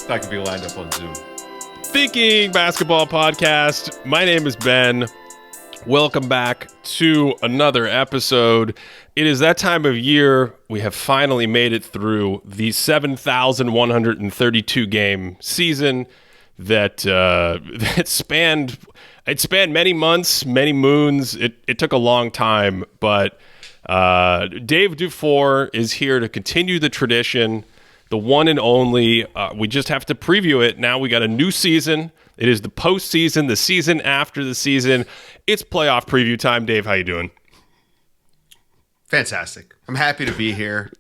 not going to be lined up on Zoom. Thinking Basketball Podcast. My name is Ben. Welcome back to another episode. It is that time of year. We have finally made it through the 7,132 game season that spanned many months, many moons. It took a long time, but Dave Dufour is here to continue the tradition, the one and only. We just have to preview it. Now we got a new season. It is the postseason, the season after the season. It's playoff preview time. Dave, how you doing? Fantastic. I'm happy to be here.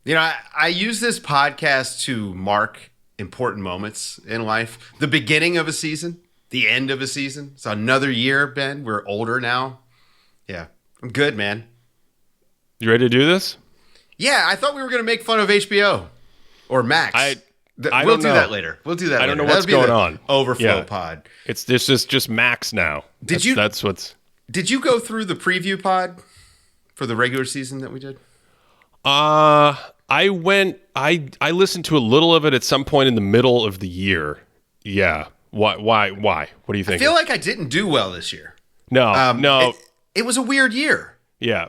You know, I use this podcast to mark important moments in life. The beginning of a season, the end of a season. It's another year, Ben. We're older now. Yeah, I'm good, man. You ready to do this? Yeah, I thought we were going to make fun of HBO or Max. We'll do that later. We'll do that I later. don't know what's going on. Overflow pod. It's just Max now. Did you go through the preview pod for the regular season that we did? I listened to a little of it at some point in the middle of the year. Yeah. Why? What do you think? I feel like I didn't do well this year. No. It was a weird year. Yeah.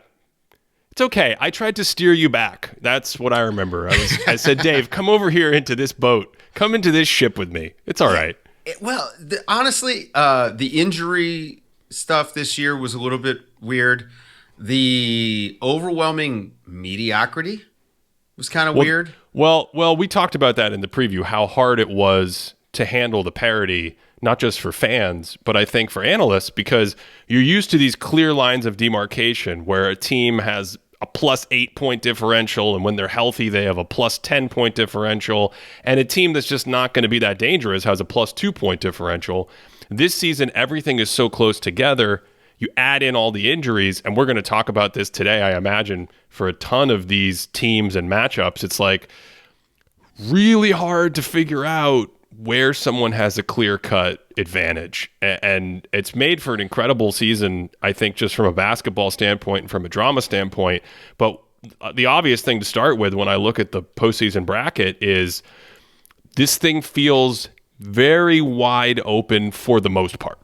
It's okay. I tried to steer you back. That's what I remember. I said, Dave, come over here into this boat. Come into this ship with me. It's all right. Honestly, the injury stuff this year was a little bit weird. The overwhelming mediocrity was kind of weird. Well, we talked about that in the preview, how hard it was to handle the parity, not just for fans, but I think for analysts, because you're used to these clear lines of demarcation where a team has a plus 8-point differential, and when they're healthy, they have a plus 10-point differential, and a team that's just not going to be that dangerous has a plus 2-point differential. This season, everything is so close together. You add in all the injuries, and we're going to talk about this today, I imagine, for a ton of these teams and matchups. It's like really hard to figure out where someone has a clear-cut advantage. And it's made for an incredible season, I think, just from a basketball standpoint and from a drama standpoint. But the obvious thing to start with when I look at the postseason bracket is this thing feels very wide open for the most part.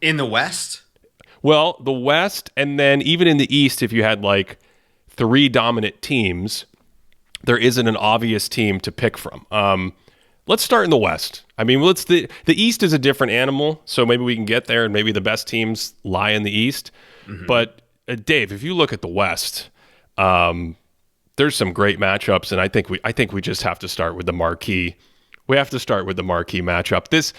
In the West? Well, the West, and then even in the East, if you had like three dominant teams, there isn't an obvious team to pick from. Let's start in the West. I mean, the East is a different animal, so maybe we can get there, and maybe the best teams lie in the East. Mm-hmm. But Dave, if you look at the West, there's some great matchups, and I think we just have to start with the marquee. We have to start with the marquee matchup.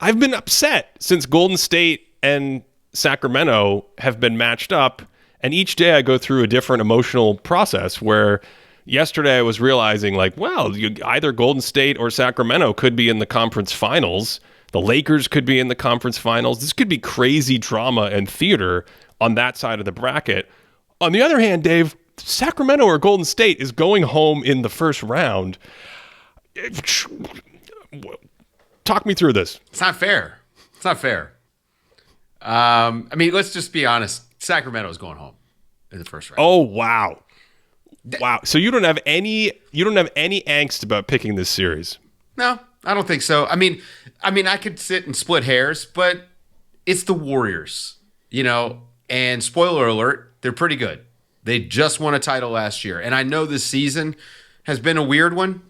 I've been upset since Golden State and Sacramento have been matched up, and each day I go through a different emotional process where yesterday I was realizing either Golden State or Sacramento could be in the conference finals. The Lakers could be in the conference finals. This could be crazy drama and theater on that side of the bracket. On the other hand, Dave, Sacramento or Golden State is going home in the first round. Talk me through this. It's not fair. I mean, let's just be honest. Sacramento is going home in the first round. Oh, wow. Wow. So you don't have any angst about picking this series? No, I don't think so. I mean, I could sit and split hairs, but it's the Warriors, and spoiler alert, they're pretty good. They just won a title last year. And I know this season has been a weird one.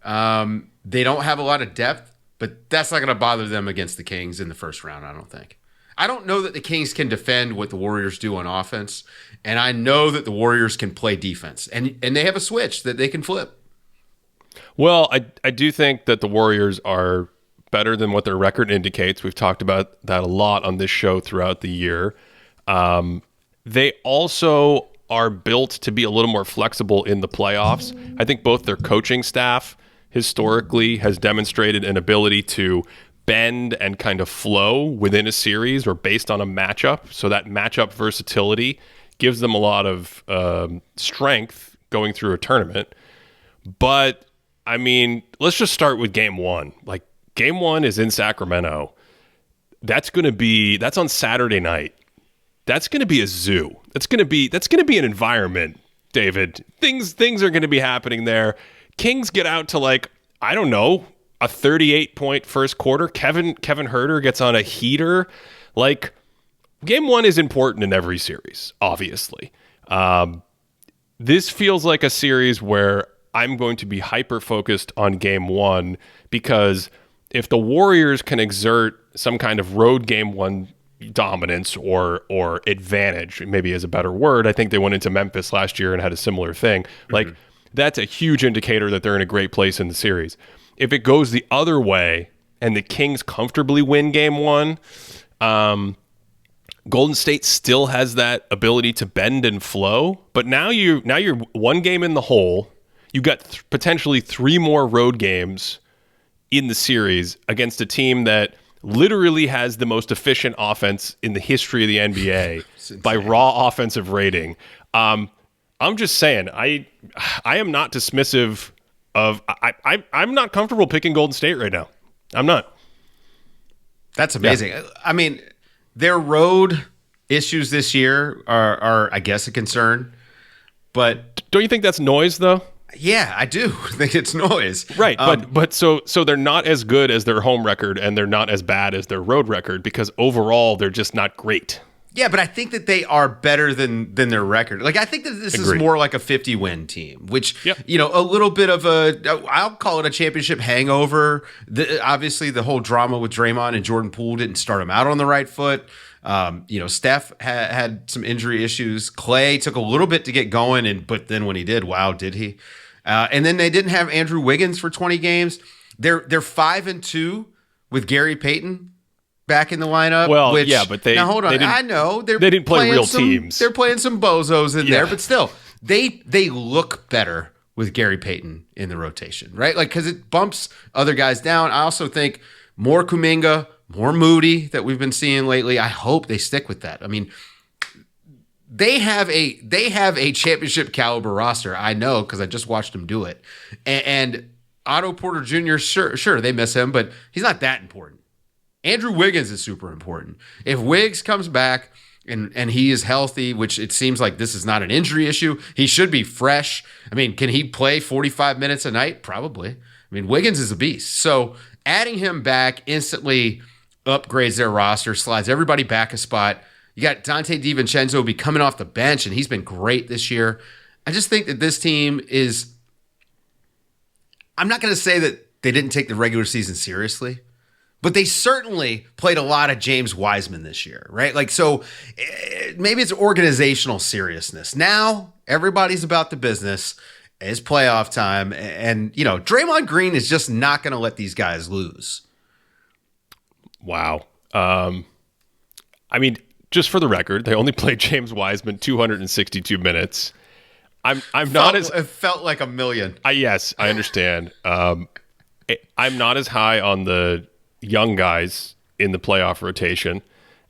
They don't have a lot of depth, but that's not going to bother them against the Kings in the first round, I don't think. I don't know that the Kings can defend what the Warriors do on offense, and I know that the Warriors can play defense, and they have a switch that they can flip. Well, I do think that the Warriors are better than what their record indicates. We've talked about that a lot on this show throughout the year. They also are built to be a little more flexible in the playoffs. I think both their coaching staff historically has demonstrated an ability to bend and kind of flow within a series or based on a matchup. So that matchup versatility gives them a lot of strength going through a tournament. But, I mean, let's just start with game one. Like, game one is in Sacramento. That's on Saturday night. That's going to be a zoo. That's going to be an environment, David. Things are going to be happening there. Kings get out to like, I don't know, a 38-point first quarter. Kevin Huerter gets on a heater. Like, game one is important in every series, obviously. This feels like a series where I'm going to be hyper-focused on game one, because if the Warriors can exert some kind of road game one dominance or advantage, maybe is a better word. I think they went into Memphis last year and had a similar thing. Like, that's a huge indicator that they're in a great place in the series. If it goes the other way and the Kings comfortably win game one, Golden State still has that ability to bend and flow. But now you're one game in the hole. You got potentially 3 more road games in the series against a team that literally has the most efficient offense in the history of the NBA by raw offensive rating. I'm just saying, I am not dismissive of. I'm not comfortable picking Golden State right now. I'm not. That's amazing. Yeah. I mean, their road issues this year are I guess a concern, but don't you think that's noise though? Yeah, I do think it's noise. Right, but so they're not as good as their home record, and they're not as bad as their road record, because overall they're just not great. Yeah, but I think that they are better than their record. Like, I think that this is more like a 50-win team, which, a little bit of I'll call it a championship hangover. Obviously, the whole drama with Draymond and Jordan Poole didn't start him out on the right foot. Steph had some injury issues. Clay took a little bit to get going, but then when he did, wow, did he? And then they didn't have Andrew Wiggins for 20 games. They're 5-2 with Gary Payton back in the lineup. Well, but now hold on. I know they didn't play real teams. They're playing some bozos in there, but still, they look better with Gary Payton in the rotation, right? Like, because it bumps other guys down. I also think more Kuminga, more Moody that we've been seeing lately. I hope they stick with that. I mean, they have a championship caliber roster. I know, because I just watched them do it. And Otto Porter Jr., sure, they miss him, but he's not that important. Andrew Wiggins is super important. If Wiggs comes back and he is healthy, which it seems like this is not an injury issue, he should be fresh. I mean, can he play 45 minutes a night? Probably. I mean, Wiggins is a beast. So adding him back instantly upgrades their roster, slides everybody back a spot. You got Dante DiVincenzo be coming off the bench, and he's been great this year. I just think that this team is – I'm not going to say that they didn't take the regular season seriously, but they certainly played a lot of James Wiseman this year, right? Like, so maybe it's organizational seriousness. Now everybody's about the business. It's playoff time, and Draymond Green is just not going to let these guys lose. Wow. I mean, just for the record, they only played James Wiseman 262 minutes. It felt like a million. Yes, I understand. I'm not as high on the young guys in the playoff rotation.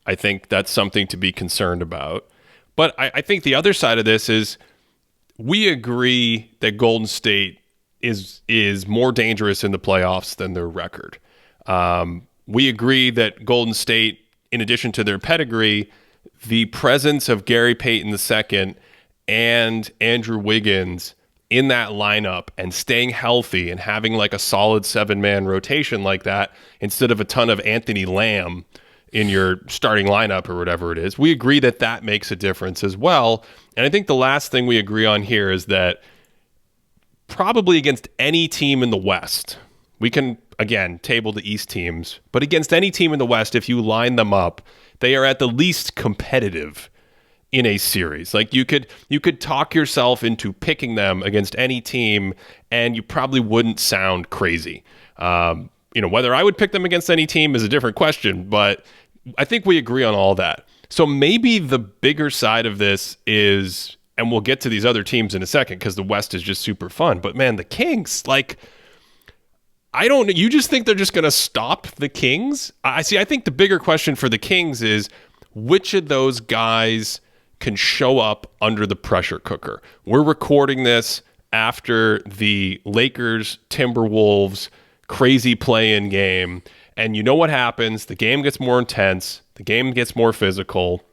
I think that's something to be concerned about. But I think the other side of this is we agree that Golden State is more dangerous in the playoffs than their record. We agree that Golden State, in addition to their pedigree, the presence of Gary Payton II and Andrew Wiggins in that lineup and staying healthy and having like a solid 7-man rotation like that instead of a ton of Anthony Lamb in your starting lineup or whatever it is, we agree that that makes a difference as well. And I think the last thing we agree on here is that probably against any team in the West, we can, again, table the East teams, but against any team in the West, if you line them up, they are at the least competitive in a series. Like, you could talk yourself into picking them against any team, and you probably wouldn't sound crazy. Whether I would pick them against any team is a different question, but I think we agree on all that. So maybe the bigger side of this is, and we'll get to these other teams in a second because the West is just super fun, but man, the Kings, like, you just think they're just going to stop the Kings? I think the bigger question for the Kings is which of those guys can show up under the pressure cooker. We're recording this after the Lakers Timberwolves crazy play-in game, and you know what happens? The game gets more intense, the game gets more physical,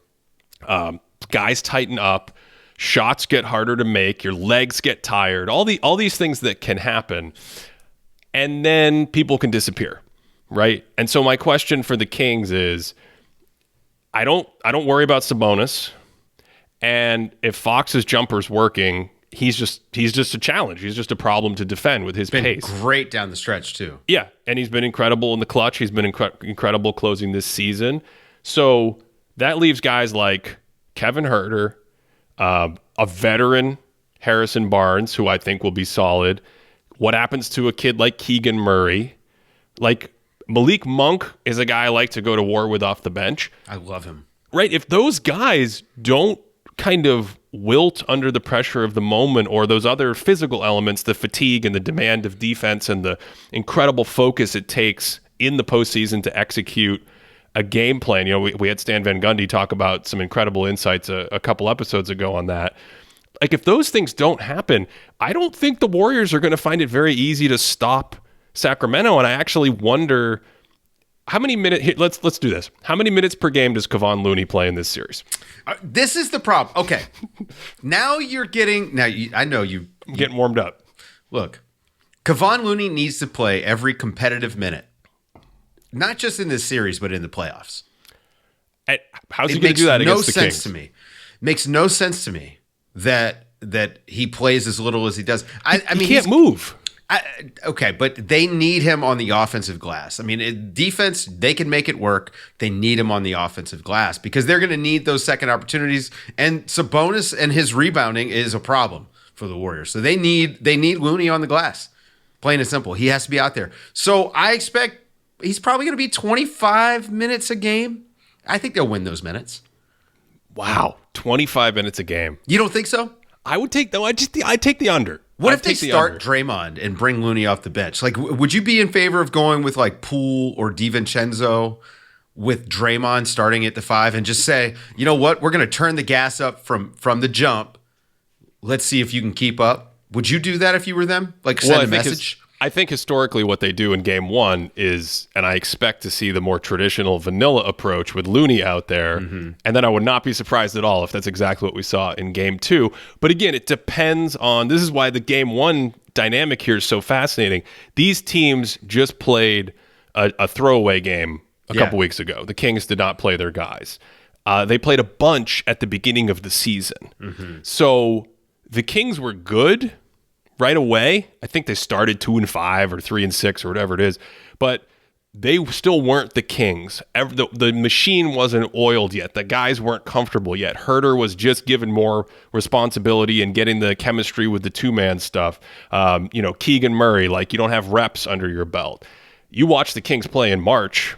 guys tighten up. shots get harder to make, your legs get tired, all these things that can happen, and then people can disappear, right? And so my question for the Kings is, I don't worry about Sabonis, and if Fox's jumper's working, he's just a challenge. He's just a problem to defend with his pace. Great down the stretch too. Yeah, and he's been incredible in the clutch. He's been incredible closing this season. So that leaves guys like Kevin Huerter, a veteran Harrison Barnes, who I think will be solid. What happens to a kid like Keegan Murray? Like Malik Monk is a guy I like to go to war with off the bench. I love him. Right? If those guys don't kind of wilt under the pressure of the moment, or those other physical elements, the fatigue and the demand of defense and the incredible focus it takes in the postseason to execute a game plan. You know, we had Stan Van Gundy talk about some incredible insights a couple episodes ago on that. Like, if those things don't happen, I don't think the Warriors are going to find it very easy to stop Sacramento. And I actually wonder how many minutes. Let's do this. How many minutes per game does Kevon Looney play in this series? This is the problem. Okay, now you're getting. I know you getting warmed up. Look, Kevon Looney needs to play every competitive minute, not just in this series, but in the playoffs. How's he going to do that against the Kings? Makes no sense to me. Makes no sense to me that he plays as little as he does. I mean, he can't move. Okay, but they need him on the offensive glass. I mean, defense, they can make it work. They need him on the offensive glass because they're going to need those second opportunities. And Sabonis and his rebounding is a problem for the Warriors. So they need Looney on the glass. Plain and simple. He has to be out there. So I expect he's probably going to be 25 minutes a game. I think they'll win those minutes. Wow, 25 minutes a game. You don't think so? I would take I'd take the under. What if they start Draymond and bring Looney off the bench? Like, would you be in favor of going with like Poole or DiVincenzo with Draymond starting at the 5 and just say, you know what, we're going to turn the gas up from the jump. Let's see if you can keep up. Would you do that if you were them? Like send a message? I think historically what they do in game one is, and I expect to see the more traditional vanilla approach with Looney out there. Mm-hmm. And then I would not be surprised at all if that's exactly what we saw in game two. But again, it depends on, this is why the game one dynamic here is so fascinating. These teams just played a throwaway game a couple weeks ago. The Kings did not play their guys. They played a bunch at the beginning of the season. Mm-hmm. So the Kings were good right away. I think they started 2-5 or 3-6 or whatever it is, but they still weren't the Kings. The machine wasn't oiled yet. The guys weren't comfortable yet. Huerter was just given more responsibility and getting the chemistry with the two-man stuff. Keegan Murray, like, you don't have reps under your belt. You watch the Kings play in March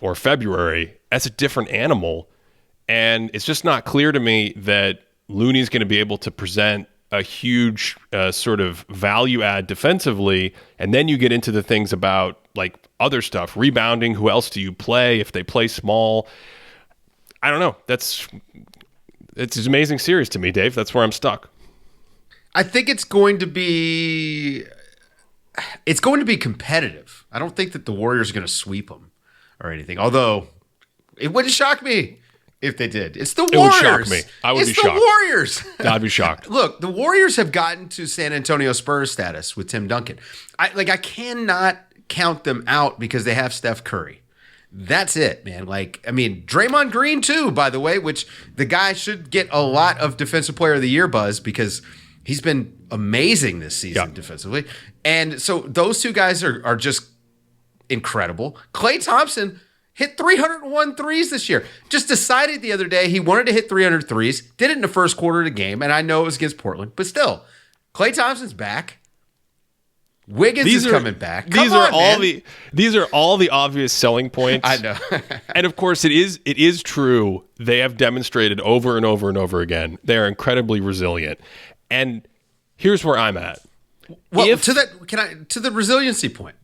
or February, that's a different animal, and it's just not clear to me that Looney's going to be able to present a huge sort of value add defensively. And then you get into the things about like other stuff, rebounding. Who else do you play if they play small? I don't know. It's an amazing series to me, Dave. That's where I'm stuck. I think it's going to be competitive. I don't think that the Warriors are going to sweep them or anything. Although it wouldn't shock me if they did. It's the Warriors. It would shock me. I would be shocked. It's the Warriors. I'd be shocked. Look, the Warriors have gotten to San Antonio Spurs status with Tim Duncan. I cannot count them out because they have Steph Curry. That's it, man. Draymond Green too, by the way, which the guy should get a lot of Defensive Player of the Year buzz because he's been amazing this season defensively. And so those two guys are just incredible. Klay Thompson hit 301 threes this year. Just decided the other day he wanted to hit 300 threes. Did it in the first quarter of the game, and I know it was against Portland, but still, Klay Thompson's back. Wiggins is coming back. These are all the obvious selling points. I know. And of course, it is true. They have demonstrated over and over and over again they are incredibly resilient. And here's where I'm at. Well, to the resiliency point.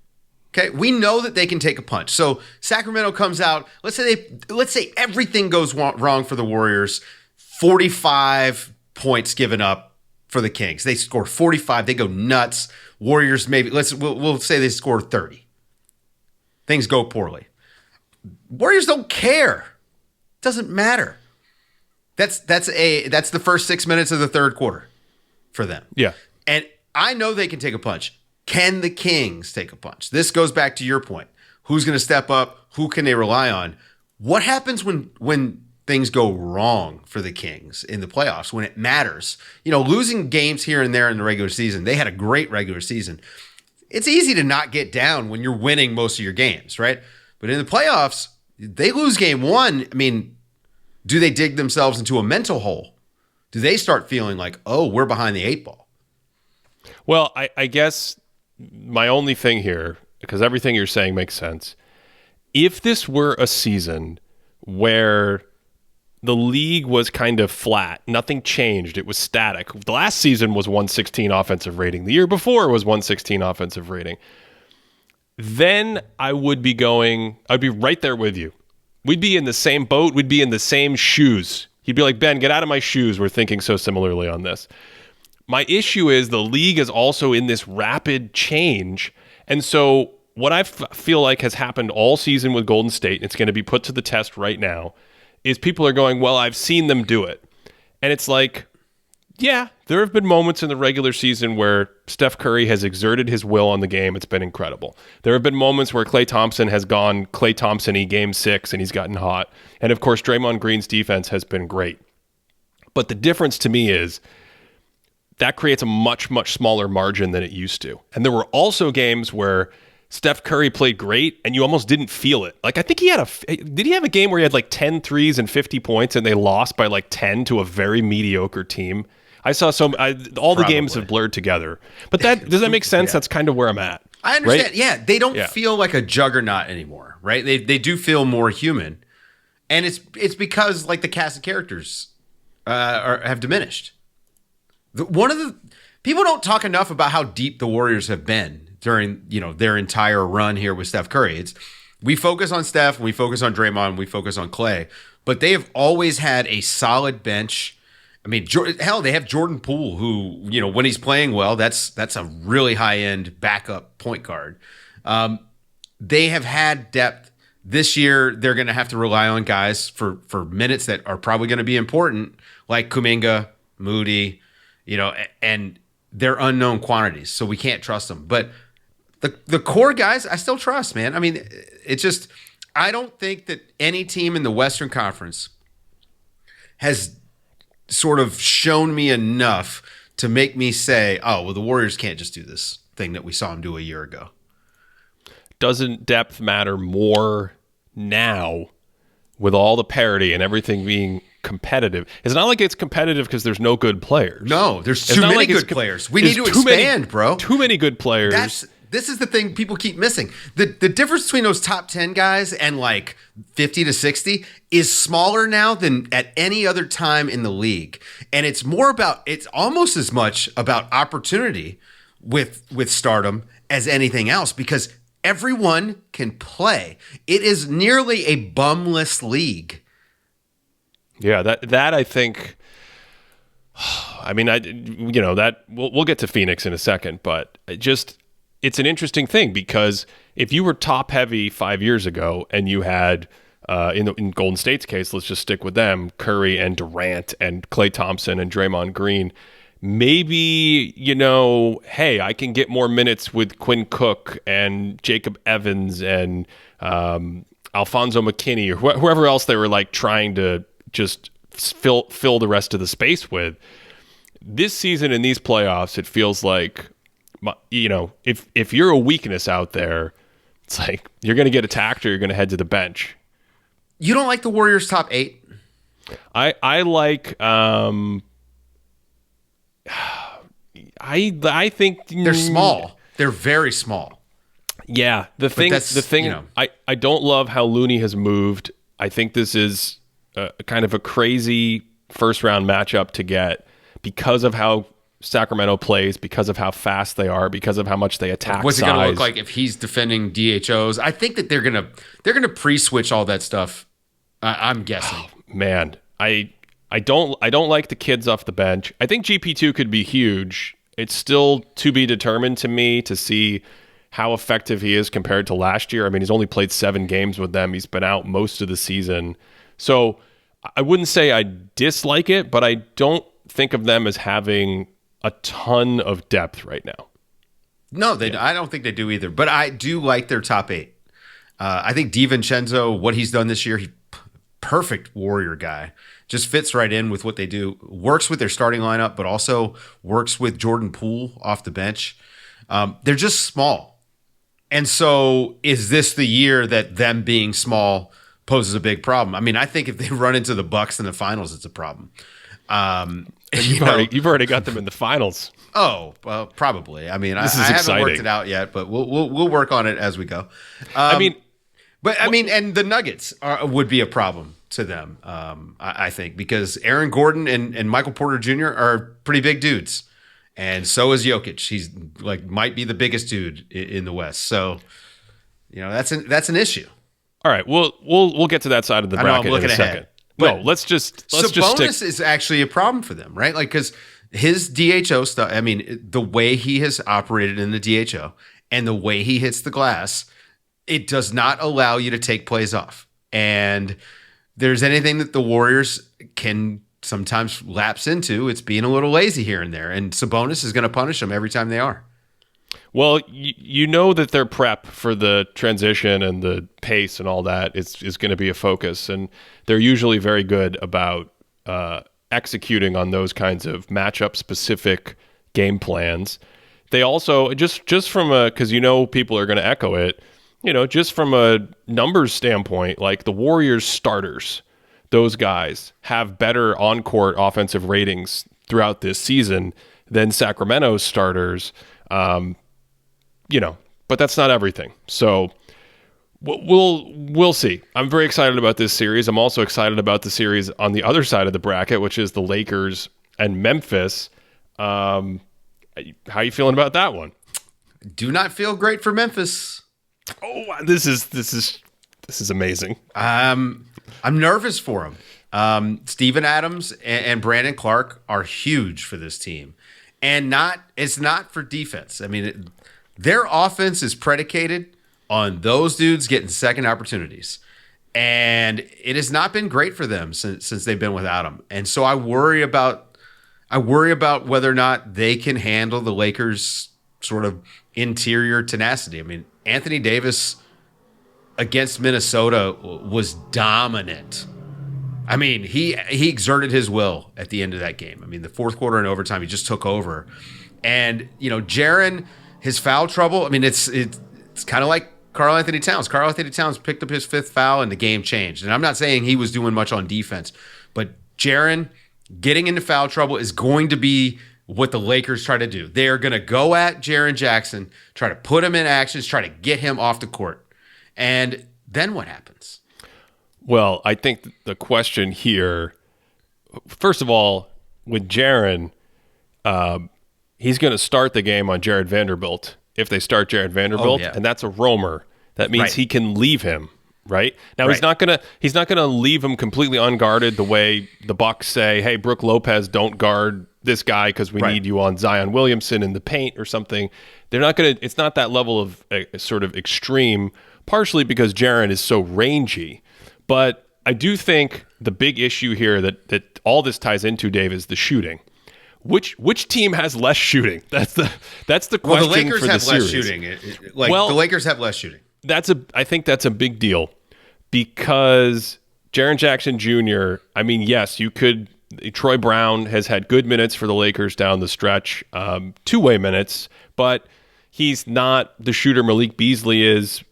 Okay, we know that they can take a punch. So Sacramento comes out. Let's say everything goes wrong for the Warriors. 45 points given up for the Kings. They score 45. They go nuts. Warriors we'll say they score 30. Things go poorly. Warriors don't care. Doesn't matter. That's the first 6 minutes of the third quarter for them. Yeah. And I know they can take a punch. Can the Kings take a punch? This goes back to your point. Who's going to step up? Who can they rely on? What happens when things go wrong for the Kings in the playoffs, when it matters? Losing games here and there in the regular season. They had a great regular season. It's easy to not get down when you're winning most of your games, right? But in the playoffs, they lose game one. I mean, do they dig themselves into a mental hole? Do they start feeling like, oh, we're behind the 8 ball? Well, I guess my only thing here, because everything you're saying makes sense, if this were a season where the league was kind of flat, nothing changed, it was static. The last season was 116 offensive rating. The year before was 116 offensive rating. Then I would be right there with you. We'd be in the same boat. We'd be in the same shoes. He'd be like, Ben, get out of my shoes. We're thinking so similarly on this. My issue is the league is also in this rapid change. And so what I feel like has happened all season with Golden State, and it's going to be put to the test right now, is people are going, well, I've seen them do it. And it's like, yeah, there have been moments in the regular season where Steph Curry has exerted his will on the game. It's been incredible. There have been moments where Klay Thompson has gone Klay Thompson-y game 6 and he's gotten hot. And of course, Draymond Green's defense has been great. But the difference to me is that creates a much, much smaller margin than it used to. And there were also games where Steph Curry played great and you almost didn't feel it. Like, I think did he have a game where he had like 10 threes and 50 points and they lost by like 10 to a very mediocre team? I saw all the games have blurred together. But does that make sense? Yeah. That's kind of where I'm at. I understand. Right? Yeah, they don't feel like a juggernaut anymore, right? They do feel more human. And it's because like the cast of characters have diminished. People don't talk enough about how deep the Warriors have been during their entire run here with Steph Curry. We focus on Steph, and we focus on Draymond, and we focus on Klay, but they have always had a solid bench. I mean, hell, they have Jordan Poole, who when he's playing well, that's a really high end backup point guard. They have had depth. This year, they're going to have to rely on guys for minutes that are probably going to be important, like Kuminga, Moody, and they're unknown quantities, so we can't trust them. But the core guys, I still trust, man. I mean, I don't think that any team in the Western Conference has sort of shown me enough to make me say, oh, well, the Warriors can't just do this thing that we saw them do a year ago. Doesn't depth matter more now with all the parity and everything being competitive? It's not like it's competitive because there's no good players. No, there's too many good players. We need to expand, bro. Too many good players. This is the thing people keep missing. The difference between those top 10 guys and like 50 to 60 is smaller now than at any other time in the league. And it's almost as much about opportunity with stardom as anything else, because everyone can play. It is nearly a bumless league. Yeah, that I think. I mean, that we'll get to Phoenix in a second, but it's an interesting thing, because if you were top heavy 5 years ago and you had in Golden State's case, let's just stick with them, Curry and Durant and Klay Thompson and Draymond Green, maybe, hey, I can get more minutes with Quinn Cook and Jacob Evans and Alfonso McKinney or whoever else they were like trying to just fill the rest of the space with. This season in these playoffs, it feels like, if you're a weakness out there, it's like you're going to get attacked or you're going to head to the bench. You don't like the Warriors top 8? I like. I think they're small. They're very small. Yeah, the thing. I don't love how Looney has moved. I think this is kind of a crazy first round matchup to get because of how Sacramento plays, because of how fast they are, because of how much they attack. What's it going to look like if he's defending DHOs? I think that they're gonna pre-switch all that stuff. I'm guessing. Oh, man, I don't like the kids off the bench. I think GP2 could be huge. It's still to be determined to me to see how effective he is compared to last year. I mean, he's only played 7 games with them. He's been out most of the season. So I wouldn't say I dislike it, but I don't think of them as having a ton of depth right now. No, I don't think they do either. But I do like their top 8. I think DiVincenzo, what he's done this year, perfect Warrior guy. Just fits right in with what they do. Works with their starting lineup, but also works with Jordan Poole off the bench. They're just small. And so is this the year that them being small poses a big problem? I mean, I think if they run into the Bucks in the finals, it's a problem. You've already got them in the finals. Oh, well, probably. I mean, I exciting. haven't worked it out yet, but we'll work on it as we go. And the Nuggets would be a problem to them, I think, because Aaron Gordon and Michael Porter Jr. are pretty big dudes, and so is Jokic. He's might be the biggest dude in the West. So, that's an issue. All right, we'll get to that side of the bracket in a second. No, let's just Sabonis is actually a problem for them, right? Because his DHO stuff. I mean, the way he has operated in the DHO and the way he hits the glass, it does not allow you to take plays off. And there's anything that the Warriors can sometimes lapse into, it's being a little lazy here and there. And Sabonis is going to punish them every time they are. Well, you know that their prep for the transition and the pace and all that is going to be a focus. And they're usually very good about executing on those kinds of matchup-specific game plans. They also, just from because people are going to echo it, just from a numbers standpoint, like the Warriors starters, those guys have better on-court offensive ratings throughout this season than Sacramento's starters, but that's not everything. So we'll see. I'm very excited about this series. I'm also excited about the series on the other side of the bracket, which is the Lakers and Memphis. How are you feeling about that one? Do not feel great for Memphis. Oh, this is amazing. I'm nervous for him. Steven Adams and Brandon Clark are huge for this team, and it's not for defense. I mean, their offense is predicated on those dudes getting second opportunities, and it has not been great for them since they've been without them. And so I worry about whether or not they can handle the Lakers' sort of interior tenacity. I mean, Anthony Davis against Minnesota was dominant. I mean, he exerted his will at the end of that game. I mean, the fourth quarter and overtime, he just took over. And, Jaren, his foul trouble, I mean, it's kind of like Karl Anthony Towns. Karl Anthony Towns picked up his 5th foul and the game changed. And I'm not saying he was doing much on defense, but Jaren getting into foul trouble is going to be what the Lakers try to do. They are going to go at Jaren Jackson, try to put him in actions, try to get him off the court. And then what happens? Well, I think the question here, first of all, with Jaren, he's going to start the game on Jared Vanderbilt if they start Jared Vanderbilt, and that's a roamer. That means he can leave him. Right now, he's not gonna leave him completely unguarded the way the Bucks say, "Hey, Brook Lopez, don't guard this guy because we need you on Zion Williamson in the paint or something." They're not gonna. It's not that level of sort of extreme. Partially because Jaren is so rangy, but I do think the big issue here that all this ties into, Dave, is the shooting. Which team has less shooting? That's the question. Well, the Lakers for the have series. less shooting. The Lakers have less shooting. I think that's a big deal. Because Jaren Jackson Jr., I mean, yes, you could. Troy Brown has had good minutes for the Lakers down the stretch, two-way minutes, but he's not the shooter Malik Beasley is.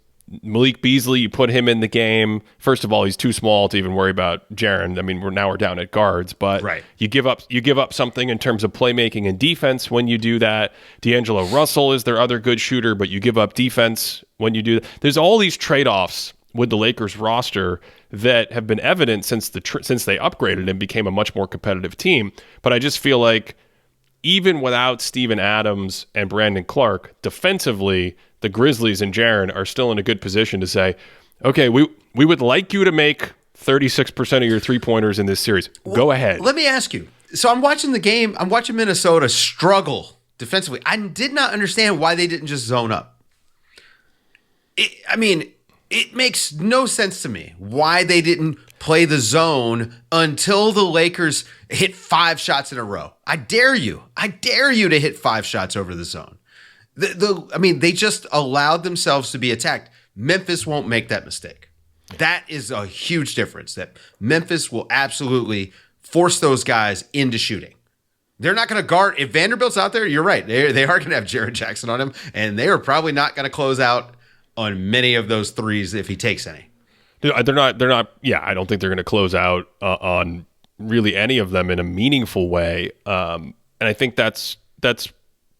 Malik Beasley, you put him in the game. First of all, he's too small to even worry about Jaren. I mean, we're down at guards, but you give up something in terms of playmaking and defense when you do that. D'Angelo Russell is their other good shooter, but you give up defense when you do that. There's all these trade-offs with the Lakers roster that have been evident since they upgraded and became a much more competitive team. But I just feel like even without Steven Adams and Brandon Clark, defensively, the Grizzlies and Jaren are still in a good position to say, okay, we would like you to make 36% of your three-pointers in this series. Go ahead. Let me ask you. So I'm watching the game. I'm watching Minnesota struggle defensively. I did not understand why they didn't just zone up. It makes no sense to me why they didn't play the zone until the Lakers hit 5 shots in a row. I dare you. I dare you to hit 5 shots over the zone. They just allowed themselves to be attacked. Memphis won't make that mistake. That is a huge difference, that Memphis will absolutely force those guys into shooting. They're not going to guard. If Vanderbilt's out there, you're right. They are going to have Jaren Jackson on him, and they are probably not going to close out on many of those threes if he takes any. They're not. Yeah, I don't think they're going to close out on really any of them in a meaningful way. And I think that's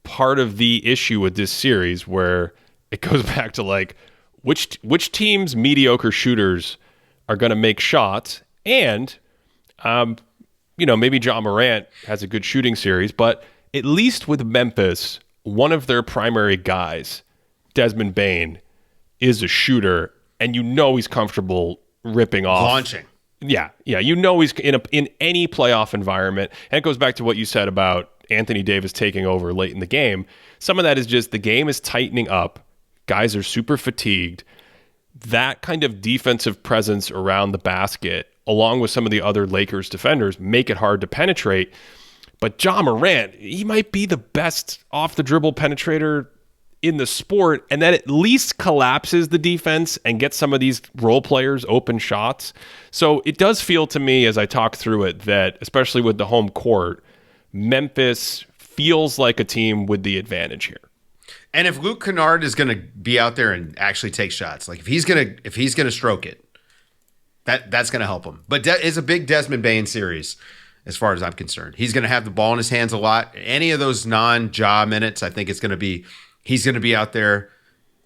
part of the issue with this series, where it goes back to like which team's mediocre shooters are going to make shots, and maybe Ja Morant has a good shooting series, but at least with Memphis, one of their primary guys, Desmond Bane, is a shooter, and he's comfortable ripping off. Launching. Yeah. He's in any playoff environment. And it goes back to what you said about Anthony Davis taking over late in the game. Some of that is just the game is tightening up. Guys are super fatigued. That kind of defensive presence around the basket, along with some of the other Lakers defenders, make it hard to penetrate. But Ja Morant, he might be the best off-the-dribble penetrator in the sport, and that at least collapses the defense and gets some of these role players open shots. So it does feel to me, as I talk through it, that especially with the home court, Memphis feels like a team with the advantage here. And if Luke Kennard is going to be out there and actually take shots, like if he's going to stroke it, that's going to help him. But it's a big Desmond Bane series, as far as I'm concerned. He's going to have the ball in his hands a lot. Any of those non-Ja minutes, I think he's going to be out there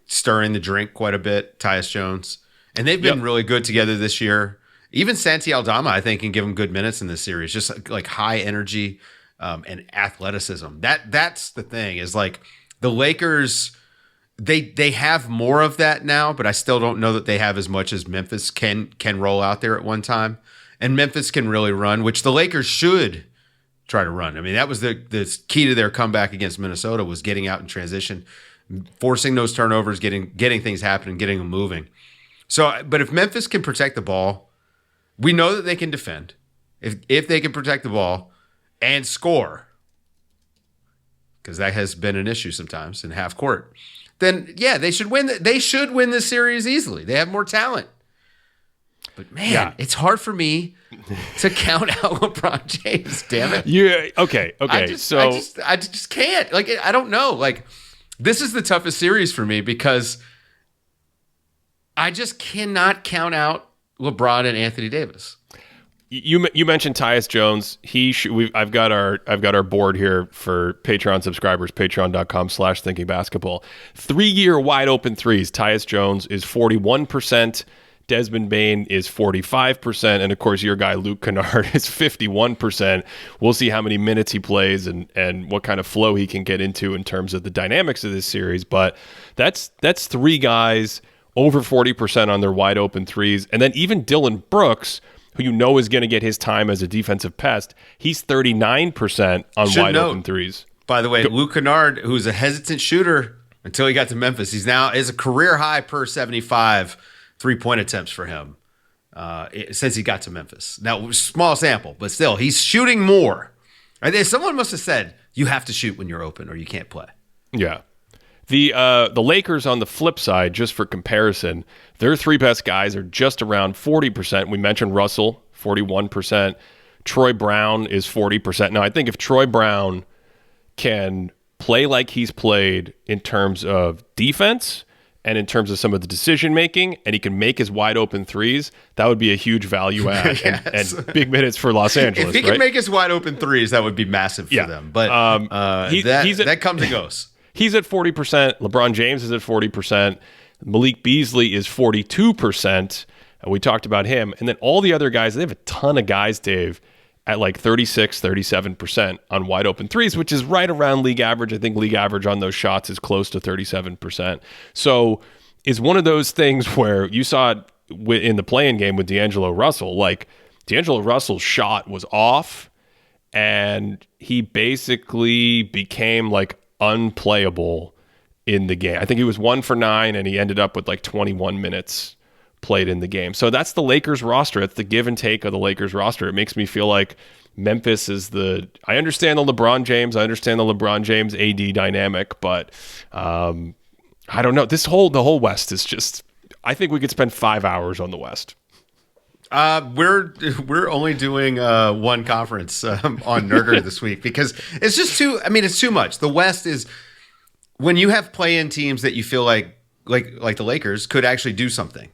stirring the drink quite a bit. Tyus Jones, and they've been really good together this year. Even Santi Aldama, I think, can give him good minutes in this series. Just like high energy and athleticism. That's the thing, is like the Lakers. They have more of that now, but I still don't know that they have as much as Memphis can roll out there at one time. And Memphis can really run, which the Lakers should try to run. I mean, that was the key to their comeback against Minnesota, was getting out in transition, forcing those turnovers, getting things happening, getting them moving. So, but if Memphis can protect the ball, we know that they can defend. If they can protect the ball and score, because that has been an issue sometimes in half court, then yeah, they should win. They should win this series easily. They have more talent. But man, it's hard for me to count out LeBron James. Damn it. Yeah. Okay. I just can't. Like, I don't know. Like, this is the toughest series for me because I just cannot count out LeBron and Anthony Davis. You mentioned Tyus Jones. I've got our board here for Patreon subscribers, patreon.com/thinkingbasketball. 3-year wide open threes. Tyus Jones is 41%. Desmond Bane is 45%. And of course, your guy, Luke Kennard, is 51%. We'll see how many minutes he plays and what kind of flow he can get into in terms of the dynamics of this series. But that's 3 guys over 40% on their wide open threes. And then even Dylan Brooks, who is going to get his time as a defensive pest, he's 39% on wide open threes. By the way, Luke Kennard, who's a hesitant shooter until he got to Memphis, is a career high per 75 3-point attempts for him since he got to Memphis. Now, small sample, but still, he's shooting more. Someone must have said, you have to shoot when you're open or you can't play. Yeah. The Lakers, on the flip side, just for comparison, their 3 best guys are just around 40%. We mentioned Russell, 41%. Troy Brown is 40%. Now, I think if Troy Brown can play like he's played in terms of defense and in terms of some of the decision-making, and he can make his wide-open threes, that would be a huge value add and big minutes for Los Angeles. If he can make his wide-open threes, that would be massive for them. But that comes and goes. He's at 40%. LeBron James is at 40%. Malik Beasley is 42%. And we talked about him. And then all the other guys, they have a ton of guys, Dave, at like 36, 37% on wide open threes, which is right around league average. I think league average on those shots is close to 37%. So it's one of those things where you saw it in the play-in game with D'Angelo Russell. Like, D'Angelo Russell's shot was off, and he basically became like unplayable in the game. I think he was 1 for 9, and he ended up with like 21 minutes played in the game. So that's the Lakers roster. It's the give and take of the Lakers roster. It makes me feel like Memphis is I understand the LeBron James AD dynamic, but I don't know. The whole West is just, I think we could spend 5 hours on the West. We're only doing one conference on Nerder this week because it's just it's too much. The West is, when you have play-in teams that you feel like the Lakers could actually do something.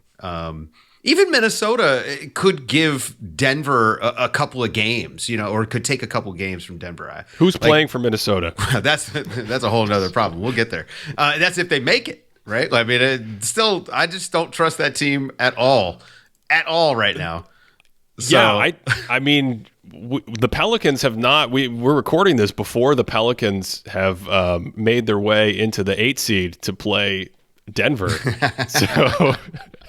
Even Minnesota could give Denver a couple of games, or could take a couple of games from Denver. Who's playing for Minnesota? That's a whole nother problem. We'll get there. That's if they make it, right? I mean, I just don't trust that team at all right now. So, yeah, I mean, the Pelicans have not. We're recording this before the Pelicans have made their way into the 8 seed to play Denver. So,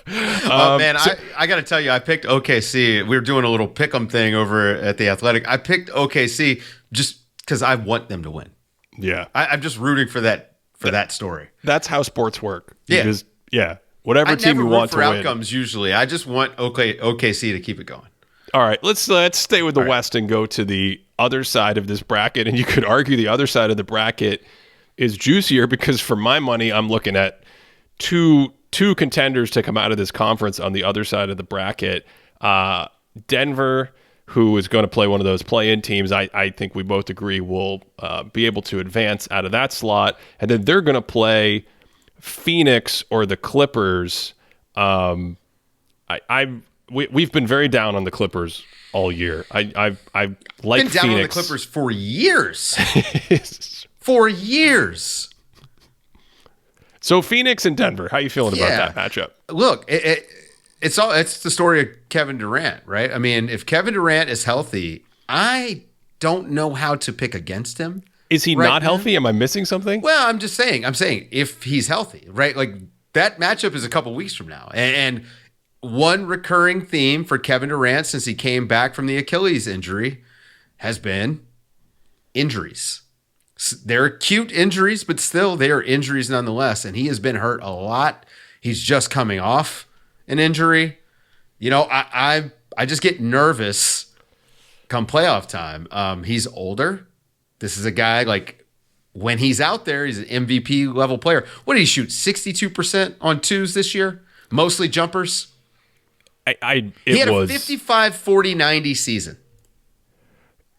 I got to tell you, I picked OKC. We were doing a little pick'em thing over at the Athletic. I picked OKC just because I want them to win. Yeah, I'm just rooting for that story. That's how sports work. Yeah. Whatever team you want to win. Outcomes usually. I just want OKC to keep it going. All right, let's stay with the West and go to the other side of this bracket. And you could argue the other side of the bracket is juicier because, for my money, I'm looking at two contenders to come out of this conference on the other side of the bracket. Denver, who is going to play one of those play-in teams, I think we both agree will be able to advance out of that slot. And then they're going to play Phoenix or the Clippers. We've been very down on the Clippers all year. I like been down Phoenix. on the Clippers for years. For years. So Phoenix and Denver, how you feeling about that matchup? Look, it's the story of Kevin Durant, right? I mean, if Kevin Durant is healthy, I don't know how to pick against him. Is he not healthy? Am I missing something? Well, I'm saying if he's healthy, right? Like, that matchup is a couple weeks from now. And one recurring theme for Kevin Durant since he came back from the Achilles injury has been injuries. They're acute injuries, but still they are injuries nonetheless. And he has been hurt a lot. He's just coming off an injury. I just get nervous come playoff time. He's older. This is a guy, like, when he's out there, he's an MVP level player. What did he shoot? 62% on twos this year? Mostly jumpers? He had a 55, 40, 90 season.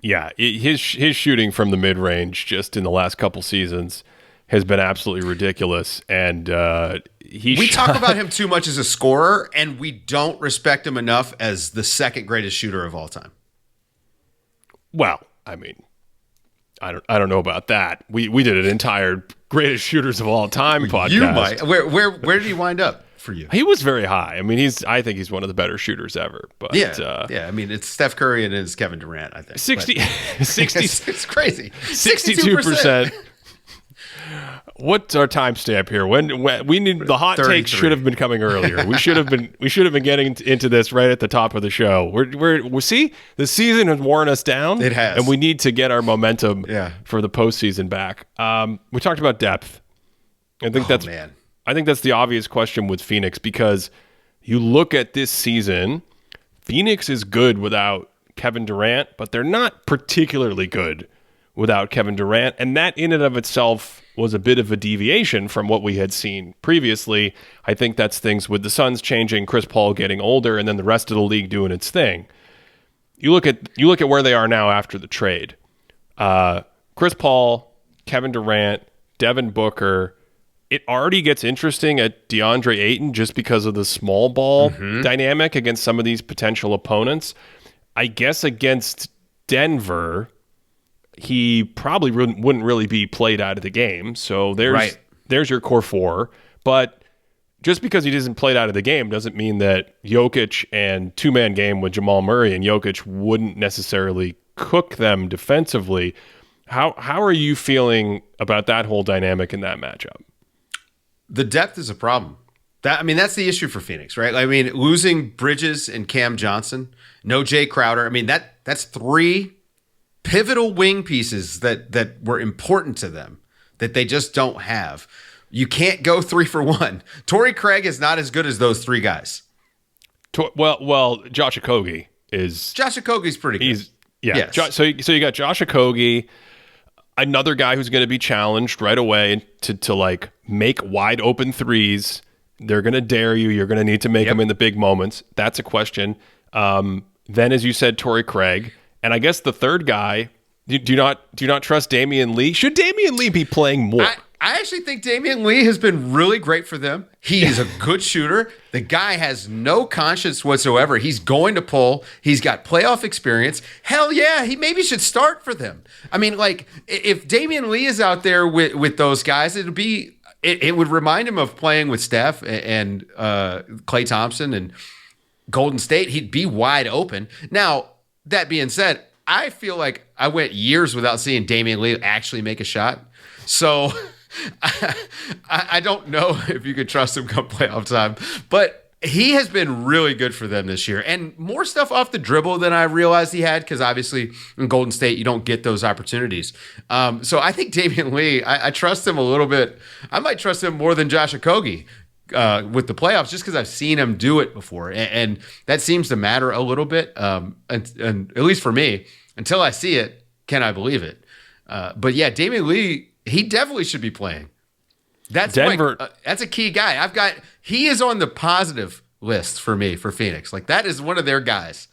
Yeah, his shooting from the mid-range just in the last couple seasons has been absolutely ridiculous. And we talk about him too much as a scorer, and we don't respect him enough as the second greatest shooter of all time. Well, I mean, I don't know about that. We did an entire greatest shooters of all time podcast. You might. Where did he wind up for you? He was very high. I mean, I think he's one of the better shooters ever. But yeah. I mean, it's Steph Curry and it's Kevin Durant, I think. 60 it's crazy. 62%. What's our timestamp here? When we need the hot 33. takes should have been coming earlier. We should have been getting into this right at the top of the show. We see the season has worn us down. It has, and we need to get our momentum for the postseason back. We talked about depth. I think that's the obvious question with Phoenix, because you look at this season, Phoenix is good without Kevin Durant, but they're not particularly good without Kevin Durant, and that in and of itself was a bit of a deviation from what we had seen previously. I think that's things with the Suns changing, Chris Paul getting older, and then the rest of the league doing its thing. You look at where they are now after the trade. Chris Paul, Kevin Durant, Devin Booker. It already gets interesting at DeAndre Ayton just because of the small ball dynamic against some of these potential opponents. I guess against Denver, he probably wouldn't really be played out of the game. So there's your core four. But just because he isn't played out of the game doesn't mean that Jokic and two-man game with Jamal Murray and Jokic wouldn't necessarily cook them defensively. How are you feeling about that whole dynamic in that matchup? The depth is a problem. That's the issue for Phoenix, right? I mean, losing Bridges and Cam Johnson, no Jay Crowder. I mean, that's three pivotal wing pieces that were important to them that they just don't have. You can't go 3 for 1. Torrey Craig is not as good as those three guys. Josh Okogie is Josh Okogie's pretty good. Yes. So you got Josh Okogie, another guy who's going to be challenged right away to like make wide open threes. They're going to dare you. You're going to need to make them in the big moments. That's a question. Then, as you said, Torrey Craig, and I guess the third guy. Do you not trust Damian Lee? Should Damian Lee be playing more? I actually think Damian Lee has been really great for them. He's a good shooter. The guy has no conscience whatsoever. He's going to pull. He's got playoff experience. Hell yeah, he maybe should start for them. I mean, like, if Damian Lee is out there with those guys, it would remind him of playing with Steph and Klay Thompson and Golden State. He'd be wide open. Now, that being said, I feel like I went years without seeing Damian Lee actually make a shot. So I don't know if you could trust him come playoff time. But he has been really good for them this year. And more stuff off the dribble than I realized he had, because obviously in Golden State, you don't get those opportunities. So I think Damian Lee, I trust him a little bit. I might trust him more than Josh Okogie with the playoffs, just because I've seen him do it before. And that seems to matter a little bit, and at least for me. Until I see it, can I believe it? But yeah, Damian Lee, he definitely should be playing. That's Denver. That's a key guy. He is on the positive list for me for Phoenix. Like, that is one of their guys.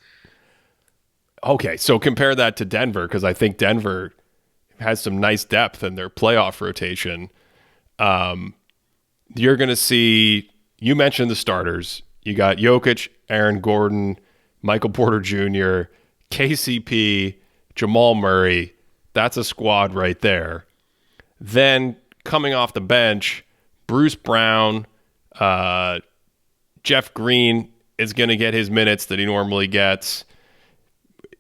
Okay, so compare that to Denver, because I think Denver has some nice depth in their playoff rotation. You're going to see, you mentioned the starters. You got Jokic, Aaron Gordon, Michael Porter Jr., KCP, Jamal Murray. That's a squad right there. Then coming off the bench, Bruce Brown, Jeff Green is going to get his minutes that he normally gets.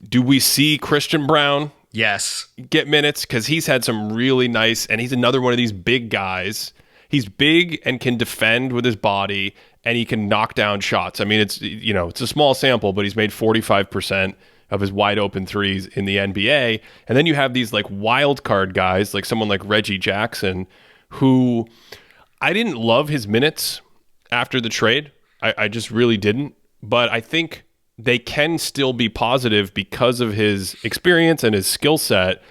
Do we see Christian Brown get minutes? Because he's had some really nice, and he's another one of these big guys. He's big and can defend with his body, and he can knock down shots. I mean, it's a small sample, but he's made 45% of his wide open threes in the NBA. And then you have these like wild card guys, like someone like Reggie Jackson, who I didn't love his minutes after the trade. I just really didn't. But I think they can still be positive because of his experience and his skill set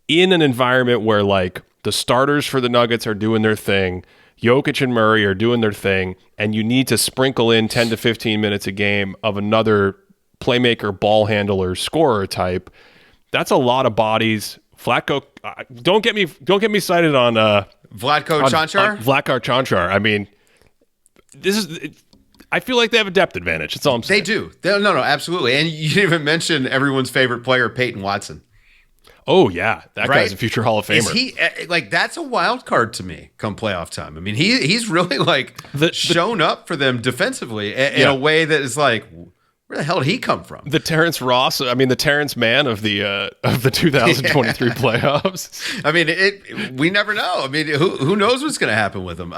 in an environment where like the starters for the Nuggets are doing their thing. Jokic and Murray are doing their thing. And you need to sprinkle in 10 to 15 minutes a game of another playmaker, ball handler, scorer type. That's a lot of bodies. Vlatko, don't get me cited on Vlatko Čančar. Vlatko Čančar. I mean, I feel like they have a depth advantage. That's all I'm saying. They do. No, absolutely. And you didn't even mention everyone's favorite player, Peyton Watson. Oh yeah, that guy's a future Hall of Famer. Is he like, that's a wild card to me come playoff time? I mean, he's really like shown up for them defensively in a way that is like, where the hell did he come from? The Terrence Ross, the Terrence Mann of the 2023 playoffs. I mean, we never know. I mean, who knows what's going to happen with them?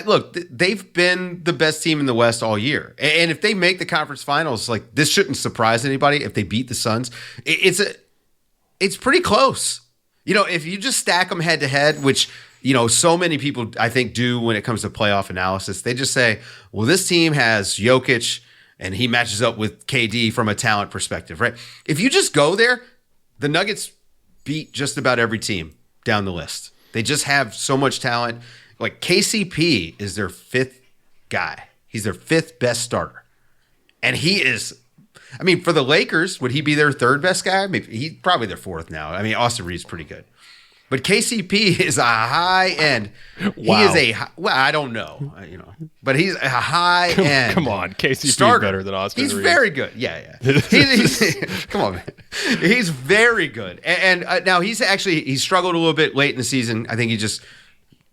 Look, they've been the best team in the West all year, and if they make the conference finals, like, this shouldn't surprise anybody. If they beat the Suns, it's pretty close. If you just stack them head to head, which so many people I think do when it comes to playoff analysis, they just say, well, this team has Jokic, and he matches up with KD from a talent perspective, right? If you just go there, the Nuggets beat just about every team down the list. They just have so much talent. Like, KCP is their fifth guy. He's their fifth best starter. And he is, I mean, for the Lakers, would he be their third best guy? Maybe he's probably their fourth now. I mean, Austin Reeves pretty good. But KCP is a high end. Wow. He is I don't know, but he's a high end. Come on, KCP is better than Austin Reeves. He's very good. Yeah. Come on, man. He's very good. And now he's struggled a little bit late in the season. I think he just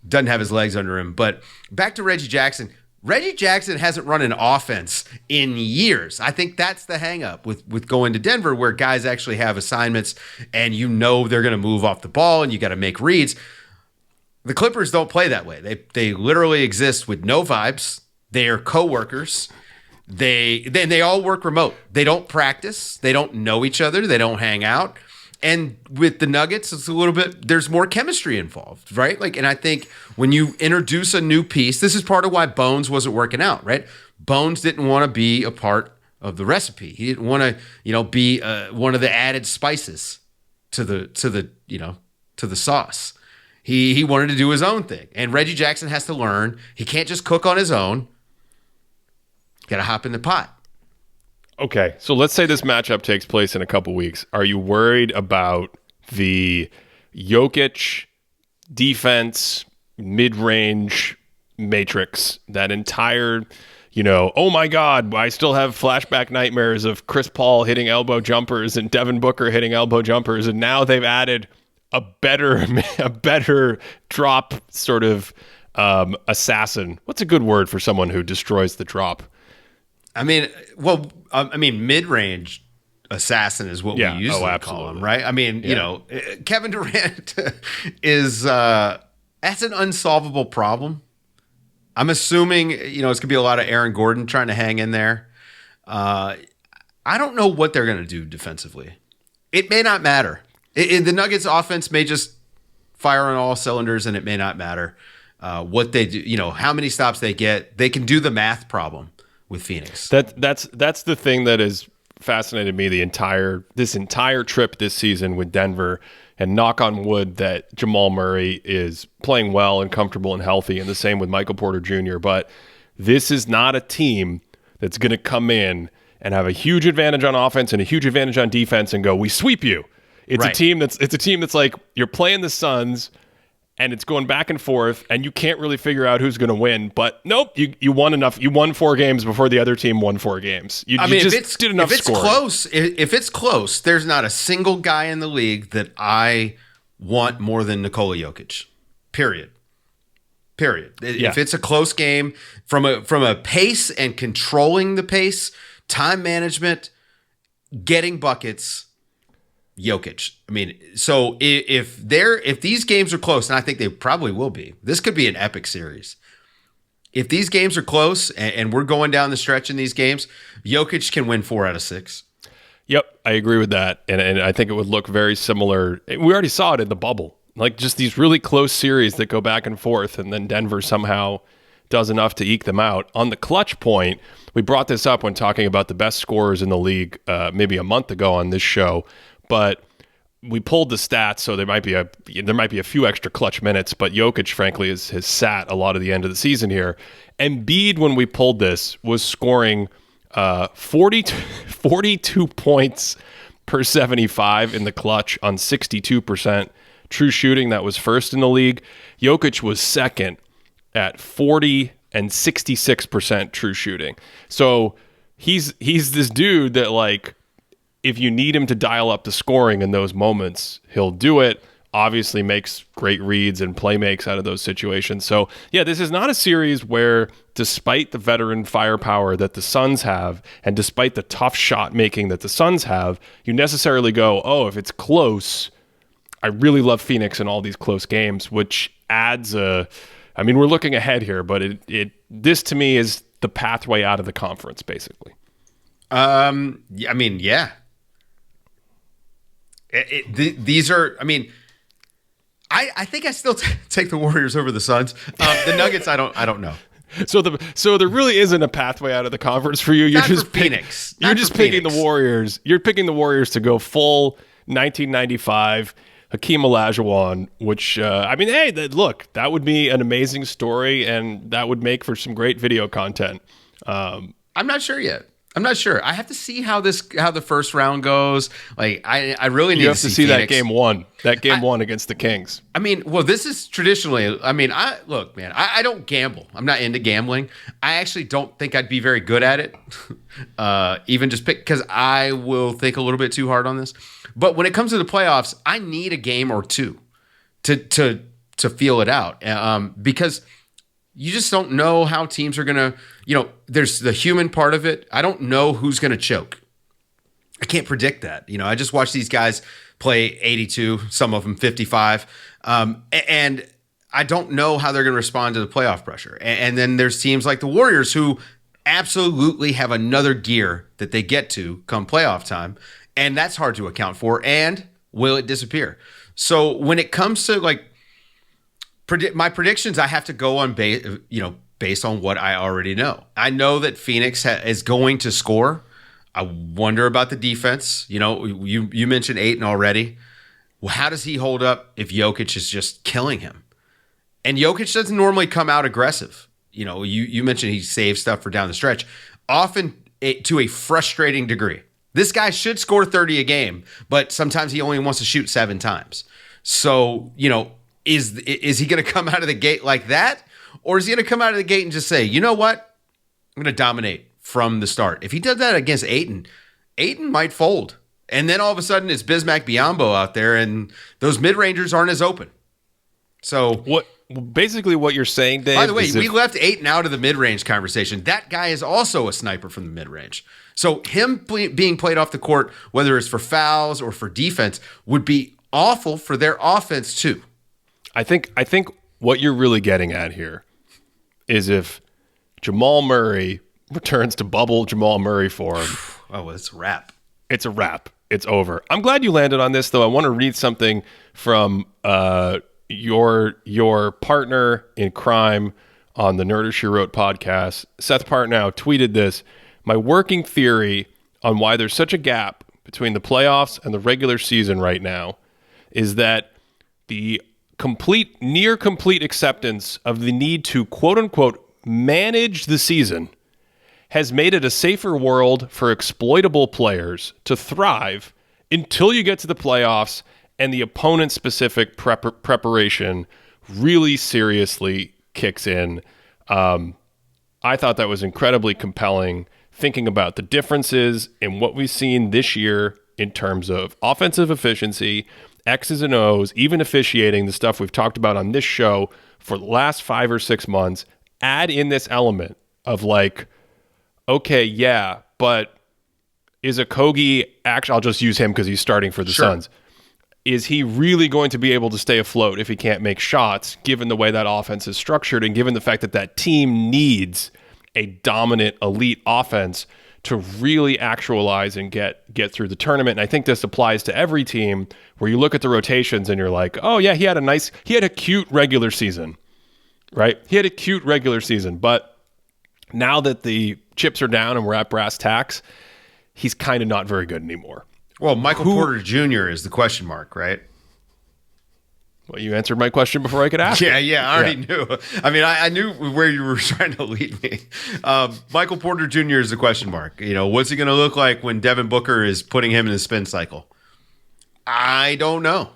doesn't have his legs under him. But back to Reggie Jackson. Reggie Jackson hasn't run an offense in years. I think that's the hang up with going to Denver, where guys actually have assignments and they're going to move off the ball and you got to make reads. The Clippers don't play that way. They literally exist with no vibes. They are coworkers. They all work remote. They don't practice. They don't know each other. They don't hang out. And with the Nuggets, it's a little bit, there's more chemistry involved, right? Like, and I think when you introduce a new piece, this is part of why Bones wasn't working out, right? Bones didn't want to be a part of the recipe. He didn't want to, be one of the added spices to the sauce. He wanted to do his own thing. And Reggie Jackson has to learn he can't just cook on his own. Got to hop in the pot. Okay, so let's say this matchup takes place in a couple weeks. Are you worried about the Jokic defense, mid-range matrix, that entire, oh my God, I still have flashback nightmares of Chris Paul hitting elbow jumpers and Devin Booker hitting elbow jumpers, and now they've added a better drop sort of assassin. What's a good word for someone who destroys the drop? Mid-range assassin is what we usually call him, right? Kevin Durant is that's an unsolvable problem. I'm assuming, it's going to be a lot of Aaron Gordon trying to hang in there. I don't know what they're going to do defensively. It may not matter. The Nuggets offense may just fire on all cylinders, and it may not matter what they do, how many stops they get. They can do the math problem with Phoenix. That's the thing that has fascinated me this entire trip this season with Denver, and knock on wood that Jamal Murray is playing well and comfortable and healthy, and the same with Michael Porter Jr. But this is not a team that's going to come in and have a huge advantage on offense and a huge advantage on defense and go, we sweep you. It's a team that's like, you're playing the Suns and it's going back and forth, and you can't really figure out who's going to win. But nope, you won enough. You won 4 games before the other team won 4 games. You just did enough scoring. If it's close, there's not a single guy in the league that I want more than Nikola Jokic. Period. Yeah. If it's a close game, from a pace and controlling the pace, time management, getting buckets, Jokic. So if these games are close, and I think they probably will be, this could be an epic series. If these games are close and we're going down the stretch in these games, Jokic can win 4 out of 6. Yep, I agree with that. And I think it would look very similar. We already saw it in the bubble. Like, just these really close series that go back and forth, and then Denver somehow does enough to eke them out. On the clutch point, we brought this up when talking about the best scorers in the league maybe a month ago on this show. But we pulled the stats, so there might be a few extra clutch minutes. But Jokic, frankly, has sat a lot of the end of the season here. Embiid, when we pulled this, was scoring 42 points per 75 in the clutch on 62% true shooting. That was first in the league. Jokic was second at 40 and 66% true shooting. So he's this dude that, like, if you need him to dial up the scoring in those moments, he'll do it. Obviously makes great reads and play makes out of those situations. So, yeah, this is not a series where, despite the veteran firepower that the Suns have, and despite the tough shot making that the Suns have, you necessarily go, oh, if it's close, I really love Phoenix in all these close games, which adds we're looking ahead here, but this to me is the pathway out of the conference, basically. Yeah. These are, I think I still take the Warriors over the Suns. The Nuggets, I don't know. So there really isn't a pathway out of the conference for you. You're Not just for Phoenix. You're just picking the Warriors. You're picking the Warriors to go full 1995 Hakeem Olajuwon, which look, that would be an amazing story, and that would make for some great video content. I'm not sure yet. I'm not sure. I have to see how the first round goes. Like, I really need to see that game one. That game one against the Kings. This is traditionally. I don't gamble. I'm not into gambling. I actually don't think I'd be very good at it. Even just because I will think a little bit too hard on this. But when it comes to the playoffs, I need a game or two to feel it out. Because you just don't know how teams are going to, there's the human part of it. I don't know who's going to choke. I can't predict that. I just watch these guys play 82, some of them 55. And I don't know how they're going to respond to the playoff pressure. And then there's teams like the Warriors who absolutely have another gear that they get to come playoff time. And that's hard to account for. And will it disappear? So when it comes to my predictions, I have to go on based based on what I already know. I know that Phoenix is going to score. I wonder about the defense. You know, you mentioned Ayton already. Well, how does he hold up if Jokic is just killing him? And Jokic doesn't normally come out aggressive. You know, you mentioned he saves stuff for down the stretch, often to a frustrating degree. This guy should score 30 a game, but sometimes he only wants to shoot 7 times. So, you know, is he going to come out of the gate like that? Or is he going to come out of the gate and just say, you know what? I'm going to dominate from the start. If he does that against Ayton might fold. And then all of a sudden it's Bismack Biyombo out there and those mid-rangers aren't as open. So basically what you're saying, Dave. By the way, we left Ayton out of the mid-range conversation. That guy is also a sniper from the mid-range. So him being played off the court, whether it's for fouls or for defense, would be awful for their offense too. I think what you're really getting at here is if Jamal Murray returns to bubble Jamal Murray form. Oh, it's a wrap. It's a wrap. It's over. I'm glad you landed on this, though. I want to read something from your partner in crime on the Nerder She Wrote podcast. Seth Partnow tweeted this. My working theory on why there's such a gap between the playoffs and the regular season right now is that the near complete acceptance of the need to quote unquote manage the season has made it a safer world for exploitable players to thrive until you get to the playoffs and the opponent-specific preparation really seriously kicks in. I thought that was incredibly compelling, thinking about the differences in what we've seen this year in terms of offensive efficiency, X's and O's, even officiating, the stuff we've talked about on this show for the last 5 or 6 months. Add in this element of like, okay, yeah, but is Okogie actually, I'll just use him because he's starting for the Suns. Is he really going to be able to stay afloat if he can't make shots, given the way that offense is structured and given the fact that that team needs a dominant elite offense to really actualize and get through the tournament? And I think this applies to every team where you look at the rotations and you're like, oh yeah, he had a cute regular season, right? He had a cute regular season, but now that the chips are down and we're at brass tacks, he's kind of not very good anymore. Well, Michael Porter Jr. is the question mark, right? Well, you answered my question before I could ask. Yeah, I already knew. I mean, I knew where you were trying to lead me. Michael Porter Jr. is the question mark. You know, what's he going to look like when Devin Booker is putting him in the spin cycle? I don't know.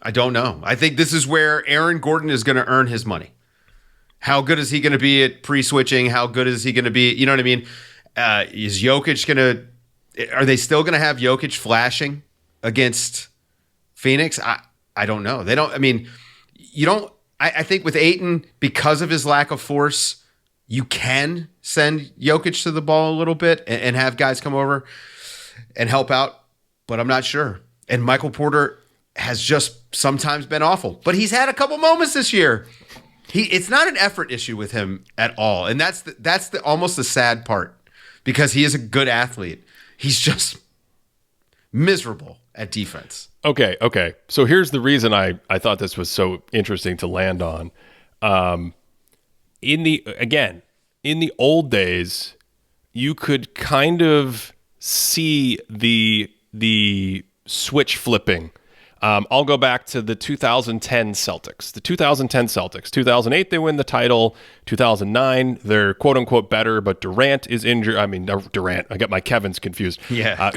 I think this is where Aaron Gordon is going to earn his money. How good is he going to be at pre-switching? How good is he going to be? You know what I mean? Is Jokic going to... Are they still going to have Jokic flashing against Phoenix? I don't know. They don't. I mean, you don't. I think with Ayton, because of his lack of force, you can send Jokic to the ball a little bit and have guys come over and help out. But I'm not sure. And Michael Porter has just sometimes been awful. But he's had a couple moments this year. It's not an effort issue with him at all, and that's almost the sad part because he is a good athlete. He's just miserable at defense. Okay. So here's the reason I thought this was so interesting to land on. In the old days, you could kind of see the switch flipping. I'll go back to the 2010 Celtics. 2008, they win the title. 2009, they're quote-unquote better, but Durant is injured. I get my Kevins confused. Yeah,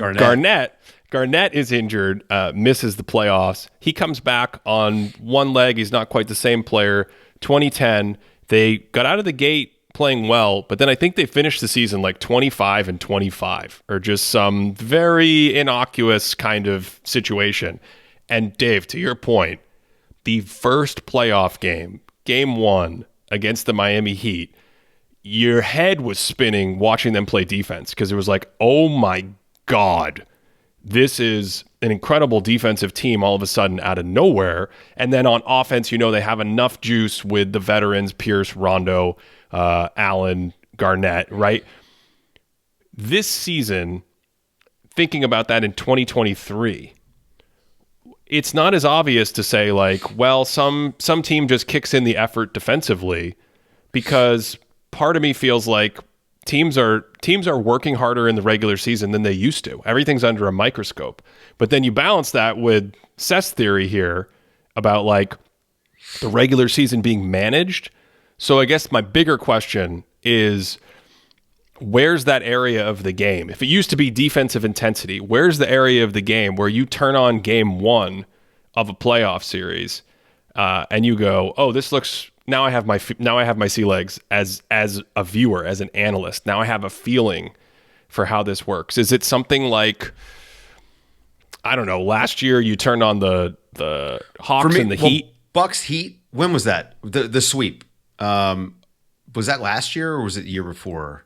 Garnett is injured, misses the playoffs. He comes back on one leg. He's not quite the same player. 2010, they got out of the gate playing well, but then I think they finished the season like 25-25, or just some very innocuous kind of situation. And Dave, to your point, the first playoff game 1 against the Miami Heat, your head was spinning watching them play defense because it was like, oh my God, this is an incredible defensive team all of a sudden out of nowhere. And then on offense, you know, they have enough juice with the veterans, Pierce, Rondo, Allen, Garnett, right? This season, thinking about that in 2023, it's not as obvious to say like, well, some team just kicks in the effort defensively, because part of me feels like teams are working harder in the regular season than they used to. Everything's under a microscope. But then you balance that with Seth's theory here about like the regular season being managed. So I guess my bigger question is, where's that area of the game? If it used to be defensive intensity, where's the area of the game where you turn on game one of a playoff series and you go, oh, this looks, now I have my sea legs as a viewer, as an analyst. Now I have a feeling for how this works. Is it something like, I don't know, last year you turned on the Hawks and the Heat? Bucks Heat, when was that? The sweep. Was that last year or was it the year before?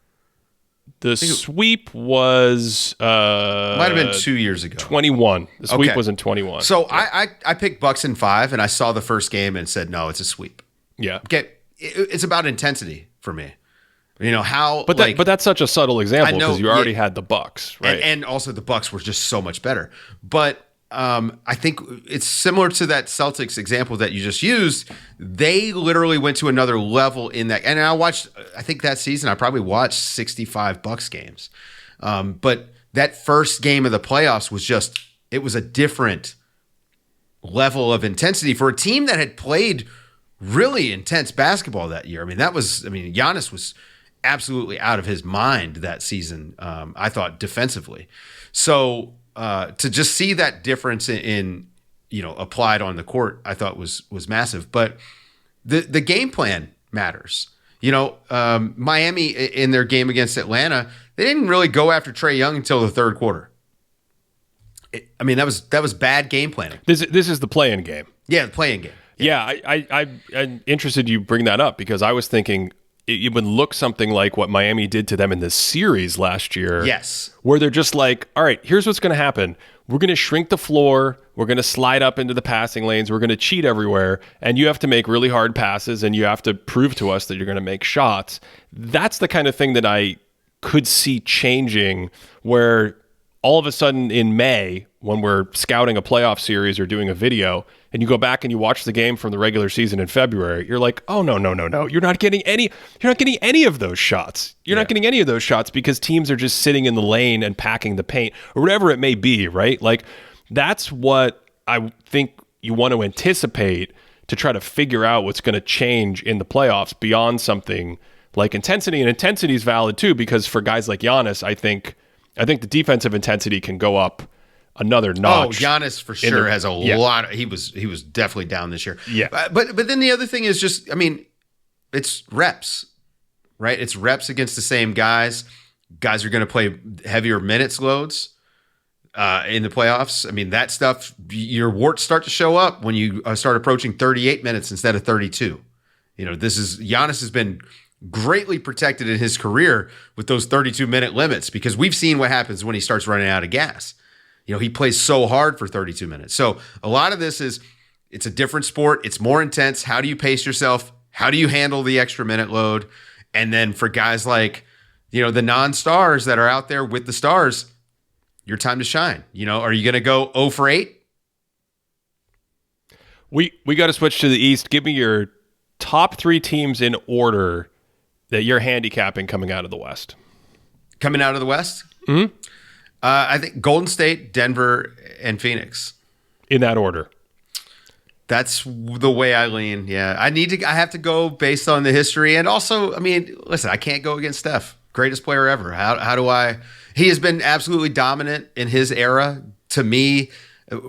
The sweep was might have been 2 years ago. 21. The sweep was in 21. So I picked Bucks in 5, and I saw the first game and said, no, it's a sweep. Yeah. It's about intensity for me. You know how, but that's such a subtle example because you already had the Bucks, right? And also the Bucks were just so much better. But I think it's similar to that Celtics example that you just used. They literally went to another level in that. And I think that season I probably watched 65 Bucks games. But that first game of the playoffs it was a different level of intensity for a team that had played really intense basketball that year. Giannis was absolutely out of his mind that season, I thought, defensively. So to just see that difference in applied on the court, I thought was massive. But the game plan matters. Miami in their game against Atlanta, they didn't really go after Trae Young until the third quarter. That was bad game planning. This is the play-in game. Yeah, the play-in game. Yeah, I'm interested you bring that up because I was thinking it would look something like what Miami did to them in the series last year. Yes. Where they're just like, all right, here's what's going to happen. We're going to shrink the floor. We're going to slide up into the passing lanes. We're going to cheat everywhere. And you have to make really hard passes and you have to prove to us that you're going to make shots. That's the kind of thing that I could see changing where all of a sudden in May, when we're scouting a playoff series or doing a video, and you go back and you watch the game from the regular season in February, you're like, oh, no. You're not getting any of those shots. You're not getting any of those shots because teams are just sitting in the lane and packing the paint or whatever it may be, right? Like, that's what I think you want to anticipate to try to figure out what's going to change in the playoffs beyond something like intensity. And intensity is valid too, because for guys like Giannis, I think the defensive intensity can go up another notch. Oh, Giannis for sure has a lot. He was definitely down this year. Yeah. But then the other thing is just, it's reps, right? It's reps against the same guys. Guys are going to play heavier minutes loads in the playoffs. That stuff, your warts start to show up when you start approaching 38 minutes instead of 32. Giannis has been greatly protected in his career with those 32-minute limits because we've seen what happens when he starts running out of gas. He plays so hard for 32 minutes. So a lot of this it's a different sport. It's more intense. How do you pace yourself? How do you handle the extra minute load? And then for guys like, the non-stars that are out there with the stars, your time to shine. Are you going to go 0 for 8? We got to switch to the East. Give me your top 3 teams in order that you're handicapping coming out of the West. Coming out of the West? Mm-hmm. I think Golden State, Denver, and Phoenix. In that order. That's the way I lean. Yeah. I have to go based on the history. And also, listen, I can't go against Steph. Greatest player ever. How do I? He has been absolutely dominant in his era. To me,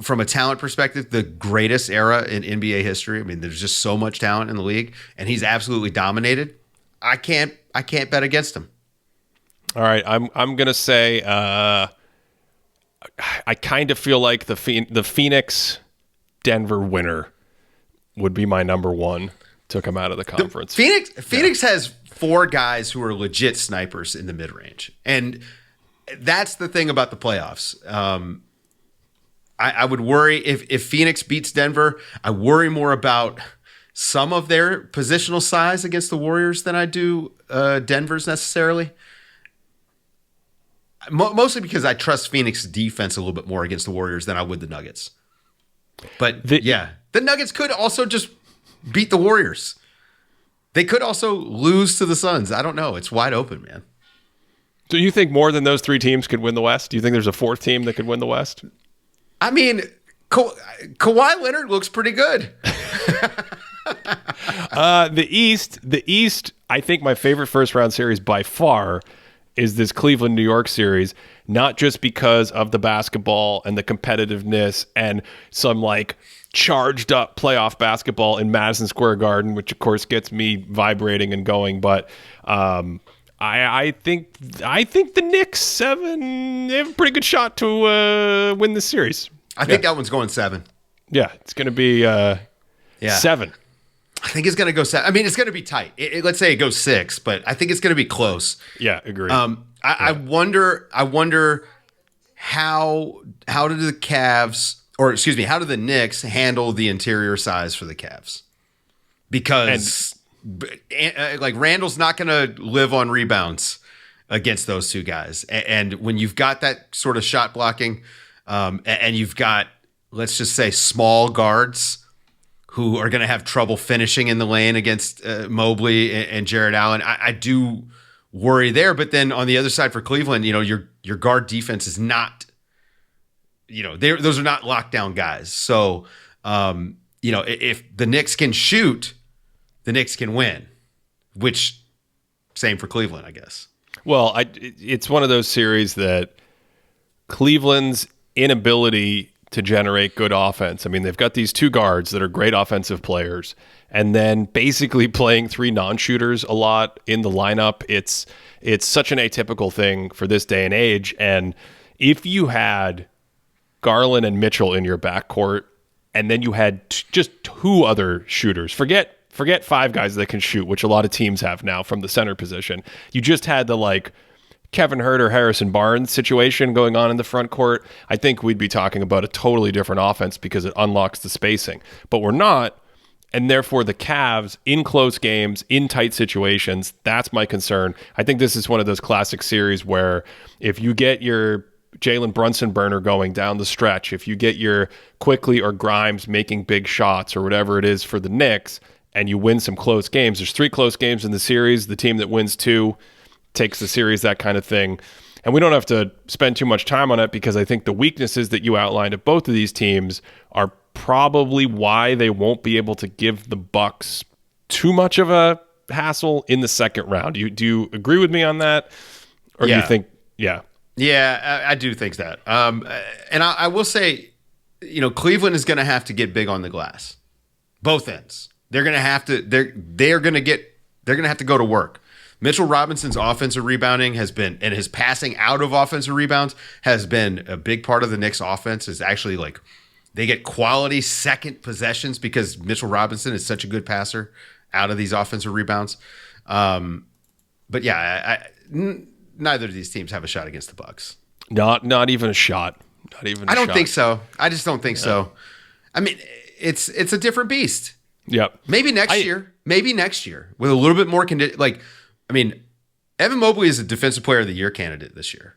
from a talent perspective, the greatest era in NBA history. There's just so much talent in the league, and he's absolutely dominated. I can't bet against him. All right. I'm going to say, I kind of feel like the Phoenix Denver winner would be my number one to come out of the conference. Phoenix has 4 guys who are legit snipers in the mid-range. And that's the thing about the playoffs. I would worry if Phoenix beats Denver, I worry more about some of their positional size against the Warriors than I do Denver's necessarily. Mostly because I trust Phoenix's defense a little bit more against the Warriors than I would the Nuggets. But the Nuggets could also just beat the Warriors. They could also lose to the Suns. I don't know. It's wide open, man. Do you think more than those three teams could win the West? Do you think there's a fourth team that could win the West? I mean, Kawhi Leonard looks pretty good. The East, I think my favorite first round series by far is this Cleveland New York series, not just because of the basketball and the competitiveness and some like charged up playoff basketball in Madison Square Garden, which of course gets me vibrating and going, but I think the Knicks 7, they have a pretty good shot to win this series. I think that one's going 7. Yeah, it's going to be 7. I think it's going to go 7. I mean, it's going to be tight. Let's say it goes 6, but I think it's going to be close. Yeah, agree. I wonder how do the Cavs, or excuse me, how do the Knicks handle the interior size for the Cavs? Because like Randall's not going to live on rebounds against those two guys. And when you've got that sort of shot blocking, and you've got, let's just say, small guards who are going to have trouble finishing in the lane against Mobley and Jared Allen, I do worry there. But then on the other side for Cleveland, your guard defense is not, those are not lockdown guys. So, if the Knicks can shoot, the Knicks can win, which same for Cleveland, I guess. Well, it's one of those series that Cleveland's inability to generate good offense. I mean, they've got these two guards that are great offensive players, and then basically playing three non-shooters a lot in the lineup. It's such an atypical thing for this day and age. And if you had Garland and Mitchell in your backcourt, and then you had just two other shooters, forget 5 guys that can shoot, which a lot of teams have now from the center position. You just had the like Kevin Huerter, Harrison Barnes situation going on in the front court. I think we'd be talking about a totally different offense because it unlocks the spacing. But we're not, and therefore the Cavs in close games, in tight situations, that's my concern. I think this is one of those classic series where if you get your Jalen Brunson burner going down the stretch, if you get your Quickly or Grimes making big shots or whatever it is for the Knicks, and you win some close games. There's 3 close games in the series. The team that wins 2 takes the series, that kind of thing. And we don't have to spend too much time on it because I think the weaknesses that you outlined of both of these teams are probably why they won't be able to give the Bucks too much of a hassle in the second round. Do you agree with me on that? Or do you think, Yeah, I do think that. And I will say, Cleveland is going to have to get big on the glass. Both ends. They're going to have to. They're going to have to go to work. Mitchell Robinson's offensive rebounding has been, and his passing out of offensive rebounds has been a big part of the Knicks' offense. Is actually like they get quality second possessions because Mitchell Robinson is such a good passer out of these offensive rebounds. But yeah, neither of these teams have a shot against the Bucks. Not even a shot. Not even. I don't think so. I just don't think so. I mean, it's a different beast. Yep. Maybe next year. Maybe next year with a little bit more Evan Mobley is a Defensive Player of the Year candidate this year,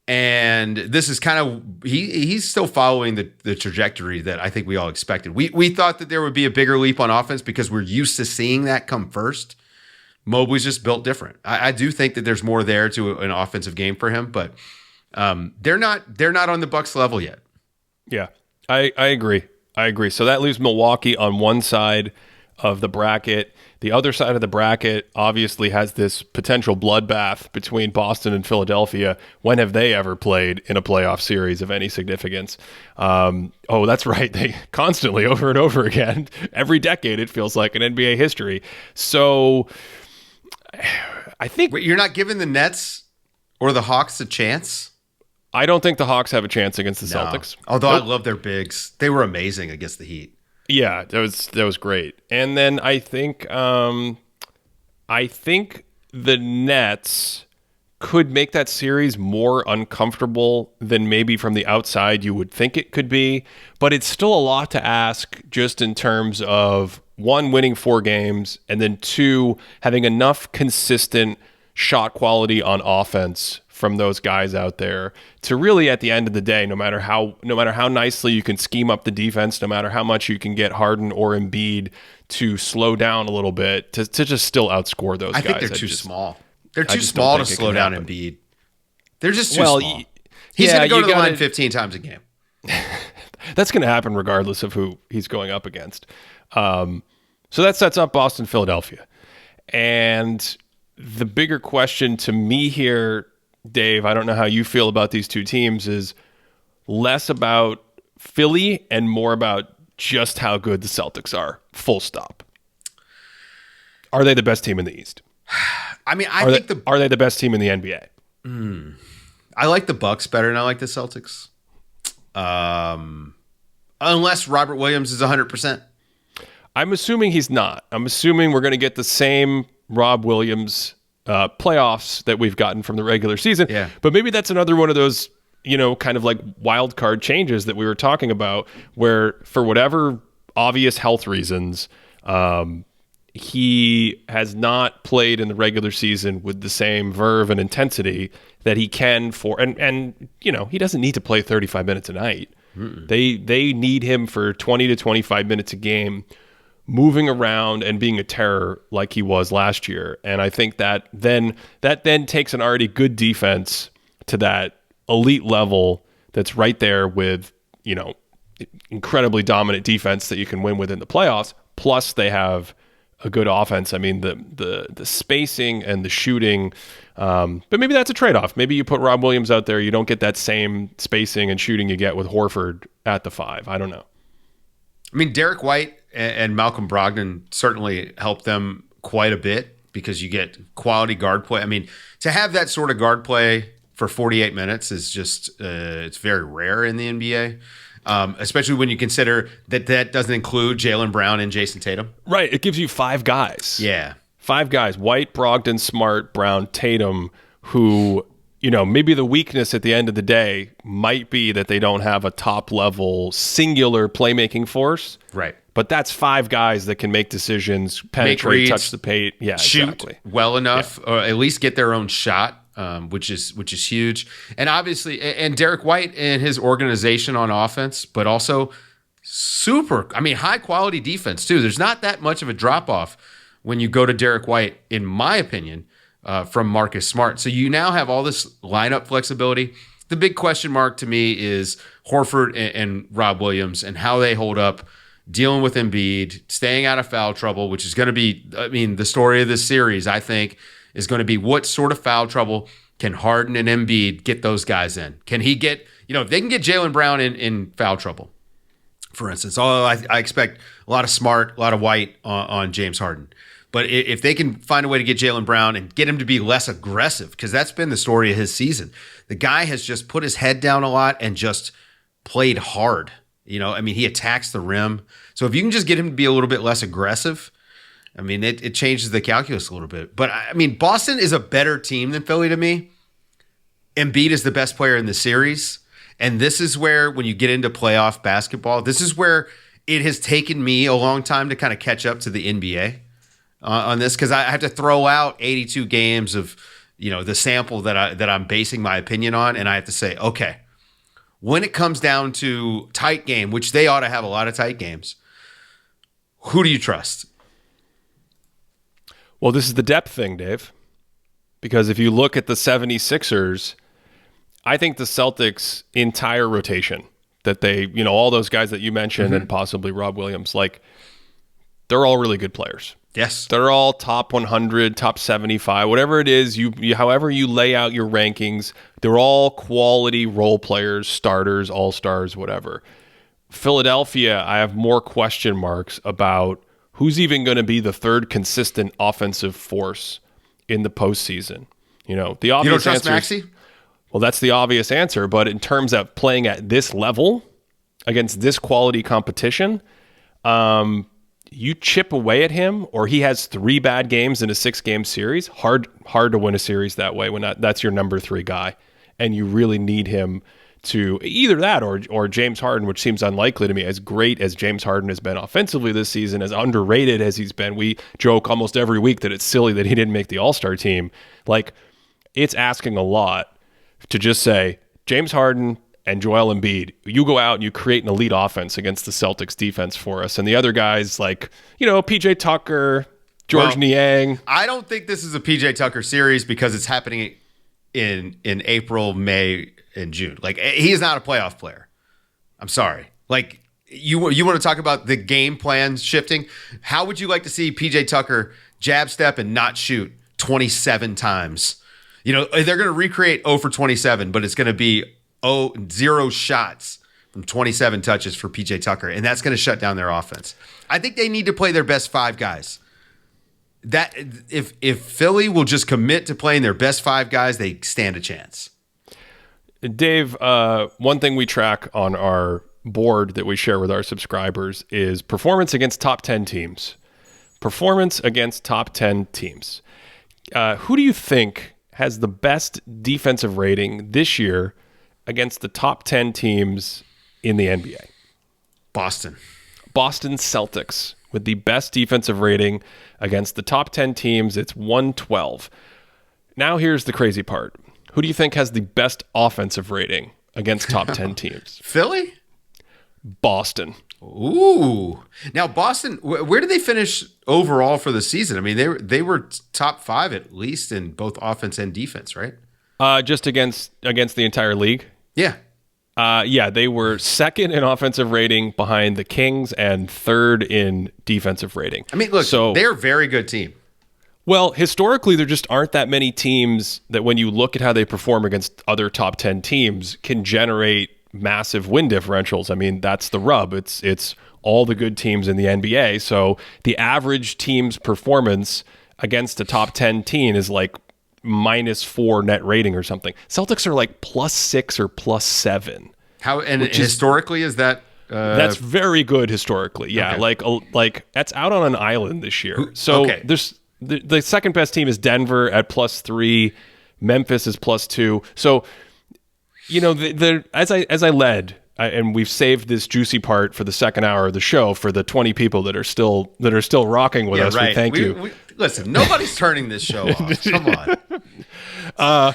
and this is kind of he's still following the trajectory that I think we all expected. We thought that there would be a bigger leap on offense because we're used to seeing that come first. Mobley's just built different. I do think that there's more there to an offensive game for him, but they're not on the Bucks level yet. Yeah, I agree. So that leaves Milwaukee on one side of the bracket. The other side of the bracket obviously has this potential bloodbath between Boston and Philadelphia. When have they ever played in a playoff series of any significance? That's right. They constantly, over and over again, every decade, it feels like in NBA history. So I think... Wait, you're not giving the Nets or the Hawks a chance? I don't think the Hawks have a chance against the Celtics. Although I love their bigs. They were amazing against the Heat. Yeah, that was great. And then I think the Nets could make that series more uncomfortable than maybe from the outside you would think it could be. But it's still a lot to ask just in terms of 1, winning 4 games, and then 2, having enough consistent shot quality on offense from those guys out there to really, at the end of the day, no matter how nicely you can scheme up the defense, no matter how much you can get Harden or Embiid to slow down a little bit, to just still outscore those guys. I think they're too small. They're too small to slow down Embiid. They're just too small. He's going to go to the line 15 times a game. That's going to happen regardless of who he's going up against. So that sets up Boston, Philadelphia. And the bigger question to me here, Dave, I don't know how you feel about these two teams, is less about Philly and more about just how good the Celtics are, full stop. Are they the best team in the East? I mean, are they the best team in the NBA? I like the Bucks better than I like the Celtics. Unless Robert Williams is 100%. I'm assuming he's not. I'm assuming we're going to get the same Rob Williams playoffs that we've gotten from the regular season. Yeah. But maybe that's another one of those, kind of like wild card changes that we were talking about, where for whatever obvious health reasons, he has not played in the regular season with the same verve and intensity that he can and he doesn't need to play 35 minutes a night. They need him for 20 to 25 minutes a game, moving around and being a terror like he was last year. And I think that then takes an already good defense to that elite level that's right there with, incredibly dominant defense that you can win with in the playoffs. Plus they have a good offense. I mean, the spacing and the shooting, but maybe that's a trade-off. Maybe you put Rob Williams out there, you don't get that same spacing and shooting you get with Horford at the 5. I don't know. I mean, Derek White and Malcolm Brogdon certainly help them quite a bit because you get quality guard play. I mean, to have that sort of guard play for 48 minutes is just it's very rare in the NBA. Especially when you consider that doesn't include Jaylen Brown and Jason Tatum. Right. It gives you 5 guys. Yeah. 5 guys, White, Brogdon, Smart, Brown, Tatum, who, maybe the weakness at the end of the day might be that they don't have a top level singular playmaking force. Right. But that's 5 guys that can make decisions, penetrate, reads, touch the paint. Yeah, shoot exactly. Well enough, or at least get their own shot. Which is huge. And obviously, and Derek White and his organization on offense, but also high quality defense too. There's not that much of a drop off when you go to Derek White, in my opinion, from Marcus Smart. So you now have all this lineup flexibility. The big question mark to me is Horford and Rob Williams and how they hold up dealing with Embiid, staying out of foul trouble, which is going to be, the story of this series, I think, is going to be what sort of foul trouble can Harden and Embiid get those guys in? Can he get, if they can get Jaylen Brown in foul trouble, for instance, although I expect a lot of Smart, a lot of White on James Harden. But if they can find a way to get Jaylen Brown and get him to be less aggressive, because that's been the story of his season. The guy has just put his head down a lot and just played hard. He attacks the rim. So if you can just get him to be a little bit less aggressive, it changes the calculus a little bit. But, Boston is a better team than Philly to me. Embiid is the best player in the series. And this is where, when you get into playoff basketball, this is where it has taken me a long time to kind of catch up to the NBA on this, because I have to throw out 82 games of, the sample that I'm basing my opinion on. And I have to say, okay, when it comes down to tight game, which they ought to have a lot of tight games, who do you trust? Well, this is the depth thing, Dave, because if you look at the 76ers, I think the Celtics' entire rotation that they, all those guys that you mentioned and possibly Rob Williams, they're all really good players. Yes. They're all top 100, top 75, whatever it is, you however you lay out your rankings, they're all quality role players, starters, all-stars, whatever. Philadelphia, I have more question marks about who's even going to be the third consistent offensive force in the postseason. The obvious you don't trust answer Maxey? Well, that's the obvious answer. But in terms of playing at this level against this quality competition, you chip away at him, or he has 3 bad games in a 6-game series. Hard to win a series that way when that's your number 3 guy, and you really need him to either that or James Harden, which seems unlikely to me. As great as James Harden has been offensively this season, as underrated as he's been, we joke almost every week that it's silly that he didn't make the All-Star team. It's asking a lot to just say, James Harden and Joel Embiid, you go out and you create an elite offense against the Celtics defense for us. And the other guys like, PJ Tucker, George Niang. I don't think this is a PJ Tucker series because it's happening in April, May, and June. Like, he is not a playoff player. I'm sorry. Like, you want to talk about the game plan shifting? How would you like to see PJ Tucker jab step and not shoot 27 times? They're going to recreate 0 for 27, but it's going to be 0 shots from 27 touches for PJ Tucker, and that's going to shut down their offense. I think they need to play their best 5 guys. That if Philly will just commit to playing their best 5 guys, they stand a chance. Dave, one thing we track on our board that we share with our subscribers is performance against top 10 teams. Performance against top 10 teams. Who do you think has the best defensive rating this year against the top 10 teams in the NBA? Boston Celtics with the best defensive rating against the top 10 teams. It's 112. Now here's the crazy part. Who do you think has the best offensive rating against top 10 teams? Philly? Boston. Ooh. Now Boston, where did they finish overall for the season? I mean, they were top 5 at least in both offense and defense, right? Just against the entire league? Yeah. Yeah, they were second in offensive rating behind the Kings and third in defensive rating. I mean, look, they're a very good team. Well, historically, there just aren't that many teams that when you look at how they perform against other top 10 teams can generate massive win differentials. I mean, that's the rub. It's all the good teams in the NBA. So the average team's performance against a top 10 team is like -4 net rating or something. Celtics are like +6 or +7. Historically is that? That's very good historically. Yeah, okay. like that's out on an island this year. So there's the second best team is Denver at +3. Memphis is +2. So as I led, and we've saved this juicy part for the second hour of the show for the 20 people that are still rocking with us. Right. We thank you. Listen, nobody's turning this show off. Come on.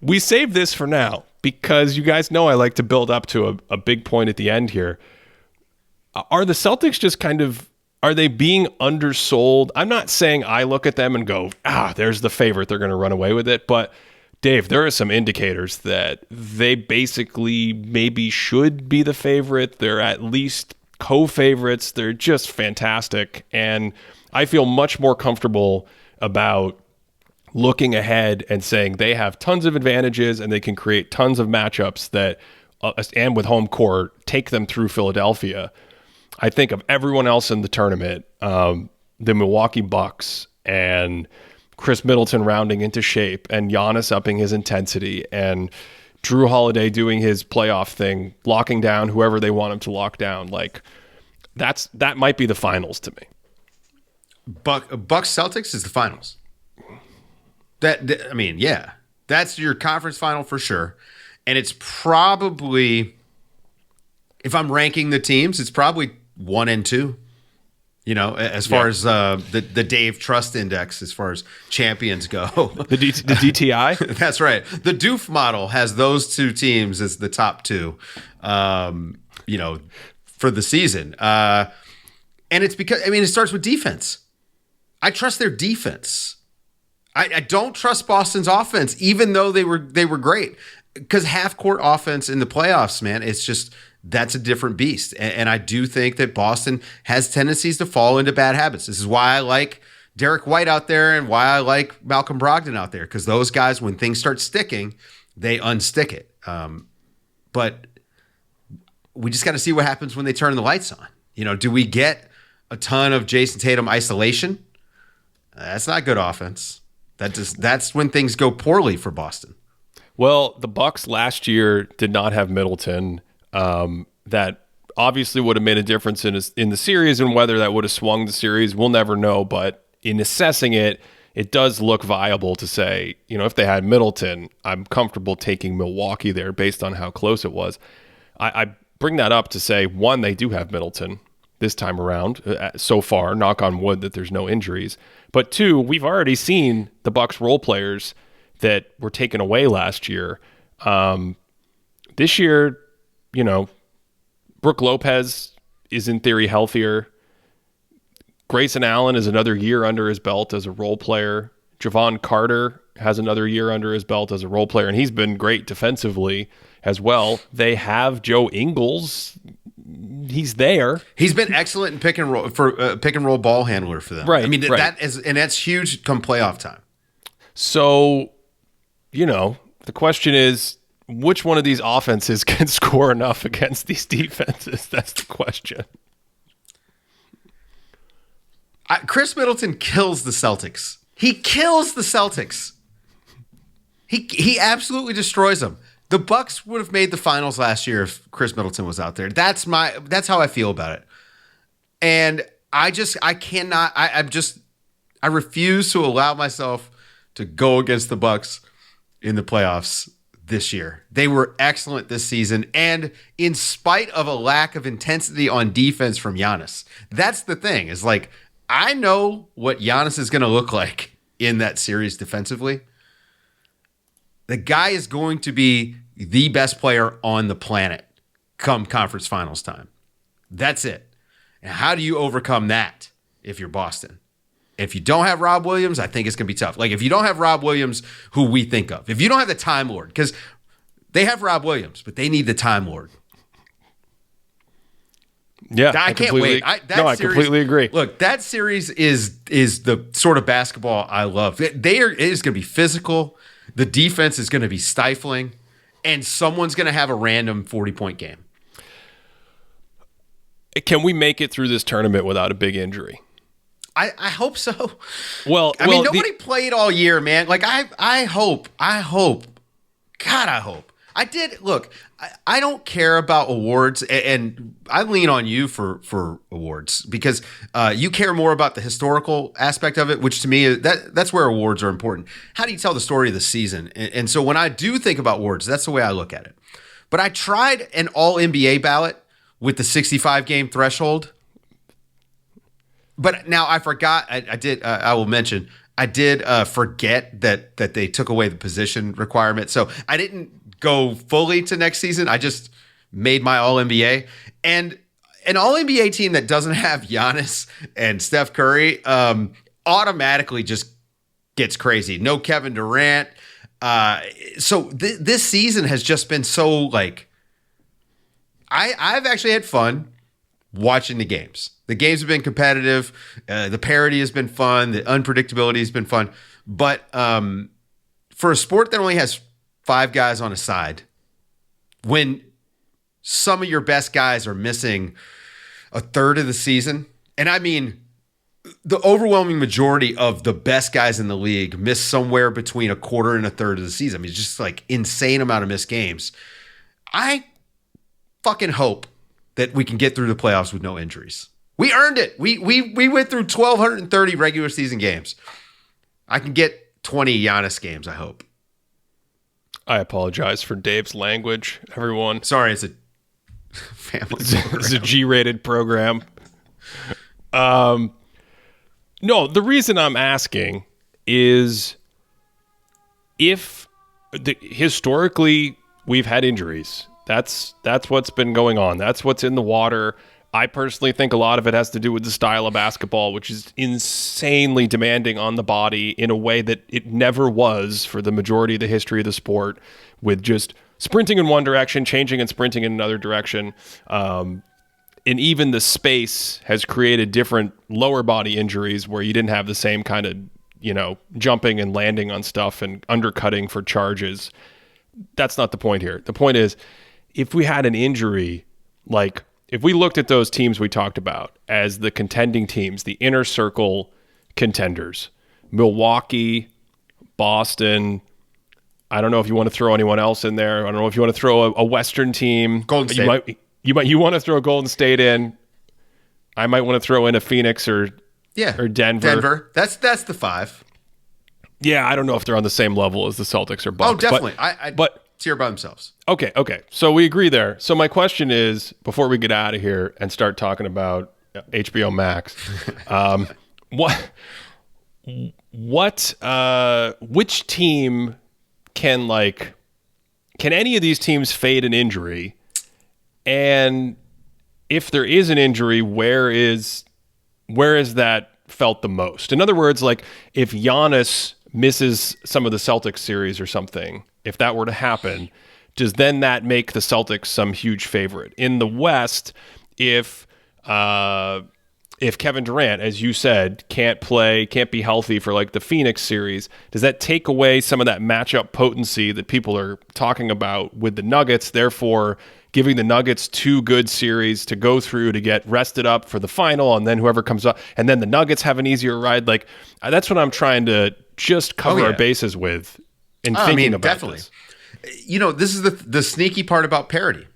We saved this for now because you guys know I like to build up to a big point at the end here. Are the Celtics just are they being undersold? I'm not saying I look at them and go, there's the favorite. They're going to run away with it. But Dave, there are some indicators that they basically maybe should be the favorite. They're at least co-favorites. They're just fantastic. And I feel much more comfortable about looking ahead and saying they have tons of advantages and they can create tons of matchups that, and with home court, take them through Philadelphia. I think of everyone else in the tournament, the Milwaukee Bucks and Chris Middleton rounding into shape and Giannis upping his intensity and Drew Holiday doing his playoff thing, locking down whoever they want him to lock down. Like that might be the finals to me. Bucks Celtics is the finals. That's your conference final for sure. And it's probably, if I'm ranking the teams, it's probably 1 and 2. As far as the Dave Trust Index, as far as champions go. The DTI? That's right. The Doof model has those 2 teams as the top 2, for the season. And it's because, it starts with defense. I trust their defense. I don't trust Boston's offense, even though they were great. Because half-court offense in the playoffs, man, it's just – that's a different beast. And I do think that Boston has tendencies to fall into bad habits. This is why I like Derek White out there and why I like Malcolm Brogdon out there, because those guys, when things start sticking, they unstick it. But we just got to see what happens when they turn the lights on. Do we get a ton of Jason Tatum isolation? That's not good offense. That's when things go poorly for Boston. Well, the Bucks last year did not have Middleton. That obviously would have made a difference in the series, and whether that would have swung the series, we'll never know. But in assessing it, it does look viable to say, if they had Middleton, I'm comfortable taking Milwaukee there based on how close it was. I bring that up to say, one, they do have Middleton this time around so far, knock on wood that there's no injuries. But two, we've already seen the Bucks role players that were taken away last year This year, Brooke Lopez is in theory healthier. Grayson Allen is another year under his belt as a role player. Javon Carter has another year under his belt as a role player, and he's been great defensively as well. They have Joe Ingles. He's there. He's been excellent in pick and roll ball handler for them. Right. I mean, right. that's huge come playoff time. So, the question is, which one of these offenses can score enough against these defenses? That's the question. Chris Middleton kills the Celtics. He kills the Celtics. He absolutely destroys them. The Bucks would have made the finals last year if Chris Middleton was out there. That's how I feel about it. And I refuse to allow myself to go against the Bucks in the playoffs this year. They were excellent this season, and in spite of a lack of intensity on defense from Giannis. That's the thing, is like, I know what Giannis is going to look like in that series defensively. The guy is going to be the best player on the planet come conference finals time. That's it. And how do you overcome that if you're Boston? If you don't have Rob Williams, I think it's going to be tough. Like, if you don't have Rob Williams, who we think of. If you don't have the Time Lord, because they have Rob Williams, but they need the Time Lord. Yeah, I can't wait. I completely agree. Look, that series is the sort of basketball I love. It is going to be physical. The defense is going to be stifling, and someone's going to have a random 40-point game. Can we make it through this tournament without a big injury? I hope so. Well, I mean, nobody played all year, man. Like, I hope. God, I hope. I did. Look, I don't care about awards, and I lean on you for awards because you care more about the historical aspect of it, which to me, that's where awards are important. How do you tell the story of the season? And so when I do think about awards, that's the way I look at it. But I tried an all-NBA ballot with the 65-game threshold. But now I forgot. I did. I will mention. I did forget that they took away the position requirement, so I didn't go fully to next season. I just made my All-NBA, and an All-NBA team that doesn't have Giannis and Steph Curry automatically just gets crazy. No Kevin Durant. So this season has just been so like. I've actually had fun watching the games. The games have been competitive. The parity has been fun. The unpredictability has been fun. But for a sport that only has 5 guys on a side, when some of your best guys are missing a third of the season, and I mean the overwhelming majority of the best guys in the league miss somewhere between a quarter and a third of the season. I mean, it's just like insane amount of missed games. I fucking hope that we can get through the playoffs with no injuries. We earned it. We went through 1,230 regular season games. I can get 20 Giannis games, I hope. I apologize for Dave's language, everyone. Sorry, it's a family program. It's a G-rated program. No, the reason I'm asking is if historically we've had injuries. That's what's been going on. That's what's in the water. I personally think a lot of it has to do with the style of basketball, which is insanely demanding on the body in a way that it never was for the majority of the history of the sport, with just sprinting in one direction, changing and sprinting in another direction. And even the space has created different lower body injuries where you didn't have the same kind of, jumping and landing on stuff and undercutting for charges. That's not the point here. The point is, if we had an injury, like if we looked at those teams we talked about as the contending teams, the inner circle contenders, Milwaukee, Boston, I don't know if you want to throw anyone else in there. I don't know if you want to throw a Western team. Golden State. You want to throw Golden State in. I might want to throw in a Phoenix or Denver. Denver. That's the 5. Yeah, I don't know if they're on the same level as the Celtics or Bucks. Oh, definitely. But cheer by themselves. Okay. So we agree there. So my question is, before we get out of here and start talking about HBO Max, which team can can any of these teams fade an injury? And if there is an injury, where is that felt the most? In other words, like if Giannis misses some of the Celtics series or something, if that were to happen, does then that make the Celtics some huge favorite? In the West, if Kevin Durant, as you said, can't be healthy for like the Phoenix series, does that take away some of that matchup potency that people are talking about with the Nuggets, therefore giving the Nuggets 2 good series to go through to get rested up for the final, and then whoever comes up, and then the Nuggets have an easier ride? Like, that's what I'm trying to just cover our bases with in thinking about definitely. this. This is the sneaky part about parity,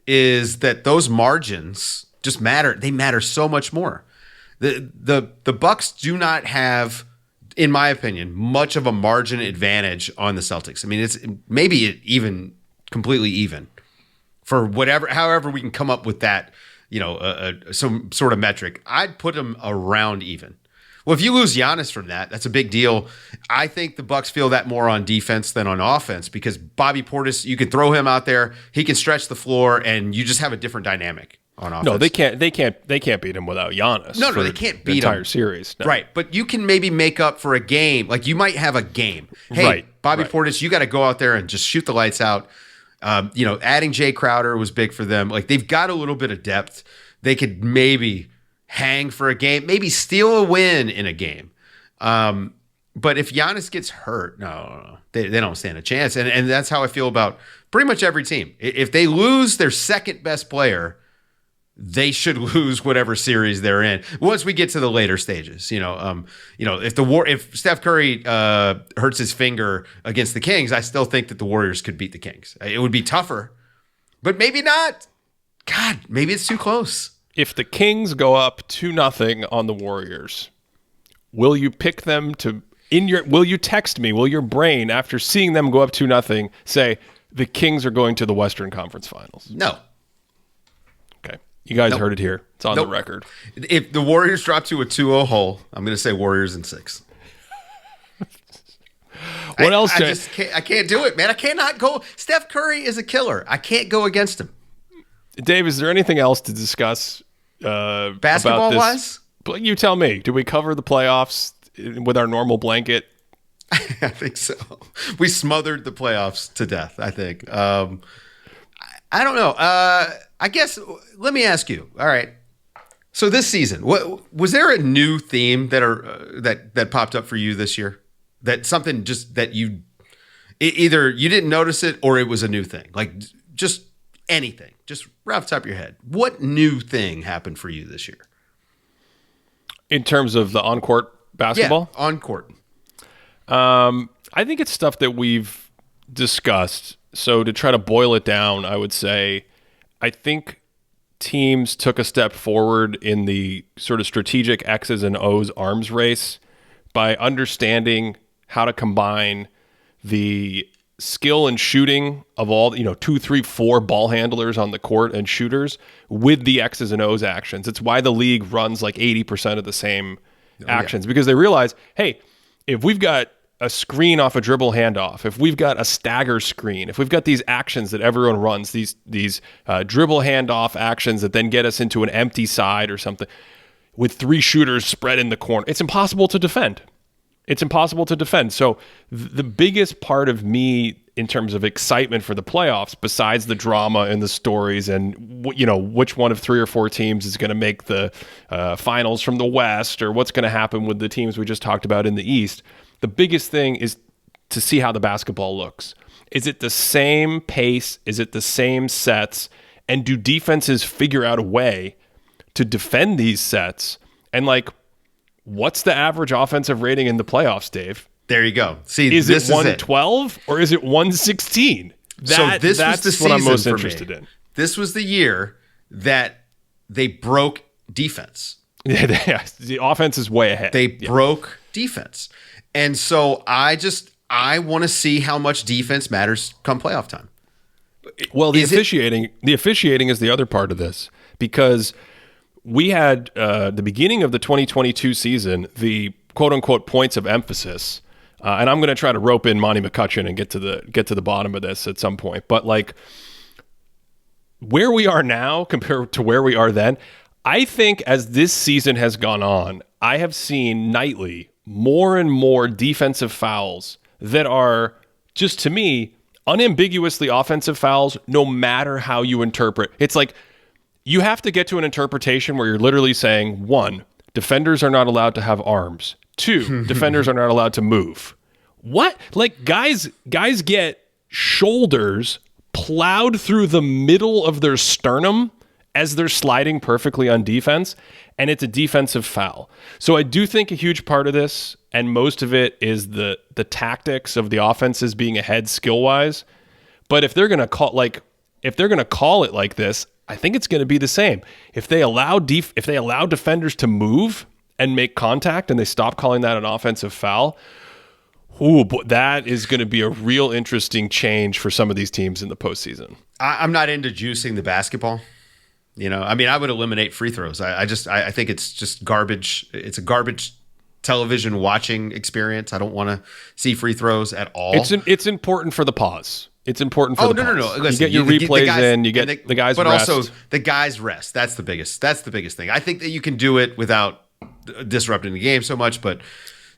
is that those margins just matter. They matter so much more. The Bucks do not have, in my opinion, much of a margin advantage on the Celtics. I mean, it's maybe even completely even for however we can come up with that, some sort of metric. I'd put them around even. Well, if you lose Giannis from that, that's a big deal. I think the Bucks feel that more on defense than on offense, because Bobby Portis, you can throw him out there, he can stretch the floor, and you just have a different dynamic on offense. No, they can't beat him without Giannis. No, they can't beat the entire him. Series. No. Right, but you can maybe make up for a game. Like you might have a game. Hey, Bobby Portis, you got to go out there and just shoot the lights out. Adding Jay Crowder was big for them. Like they've got a little bit of depth. They could maybe hang for a game, maybe steal a win in a game. But if Giannis gets hurt, no, they don't stand a chance. And that's how I feel about pretty much every team. If they lose their second best player, they should lose whatever series they're in once we get to the later stages. If Steph Curry hurts his finger against the Kings, I still think that the Warriors could beat the Kings. It would be tougher, but maybe not. God, maybe it's too close. If the Kings go up 2-0 on the Warriors, will you pick them to will you text me? Will your brain, after seeing them go up 2-0, say the Kings are going to the Western Conference Finals? No. Okay. You guys heard it here. It's on the record. If the Warriors drop to a 2-0 hole, I'm going to say Warriors in 6. What else? I can't do it, man. I cannot go. Steph Curry is a killer. I can't go against him. Dave, is there anything else to discuss basketball-wise? You tell me. Do we cover the playoffs with our normal blanket? I think so. We smothered the playoffs to death, I think. I don't know. I guess, let me ask you. All right. So this season, was there a new theme that popped up for you this year? That something just that either you didn't notice it or it was a new thing? Like just anything. Just right off the top of your head. What new thing happened for you this year? In terms of the on-court basketball? Yeah, on-court. I think it's stuff that we've discussed. So to try to boil it down, I would say I think teams took a step forward in the sort of strategic X's and O's arms race by understanding how to combine the skill and shooting of all, 2, 3, 4 ball handlers on the court and shooters with the X's and O's actions. It's why the league runs like 80% of the same actions, because they realize, hey, if we've got a screen off a dribble handoff, if we've got a stagger screen, if we've got these actions that everyone runs, these dribble handoff actions that then get us into an empty side or something with 3 shooters spread in the corner, it's impossible to defend. So the biggest part of me in terms of excitement for the playoffs, besides the drama and the stories and, which one of 3 or 4 teams is going to make the finals from the West, or what's going to happen with the teams we just talked about in the East, the biggest thing is to see how the basketball looks. Is it the same pace? Is it the same sets? And do defenses figure out a way to defend these sets? And what's the average offensive rating in the playoffs, Dave? There you go. See, is it 112 or is it 116? That's was the season what I'm most interested in. This was the year that they broke defense. Yeah, the offense is way ahead. They broke defense. And so I want to see how much defense matters come playoff time. Well, the officiating is the other part of this, because we had the beginning of the 2022 season, the quote unquote points of emphasis And I'm going to try to rope in Monty McCutcheon and get to the bottom of this at some point. But like where we are now compared to where we are then, I think as this season has gone on, I have seen nightly more and more defensive fouls that are just, to me, unambiguously offensive fouls, no matter how you interpret. It's like you have to get to an interpretation where you're literally saying, 1, defenders are not allowed to have arms. 2, defenders are not allowed to move. What? Like guys get shoulders plowed through the middle of their sternum as they're sliding perfectly on defense, and it's a defensive foul. So I do think a huge part of this, and most of it, is the tactics of the offenses being ahead skill-wise. But if they're gonna call it like this, I think it's gonna be the same. If they allow defenders to move and make contact, and they stop calling that an offensive foul, that is going to be a real interesting change for some of these teams in the postseason. I'm not into juicing the basketball. I mean, I would eliminate free throws. I think it's just garbage. It's a garbage television watching experience. I don't want to see free throws at all. It's important for the pause. It's important for the pause. No. Listen, you get your replays in, you get the guys but rest. But also the guys rest. That's the biggest thing. I think that you can do it without disrupting the game so much, but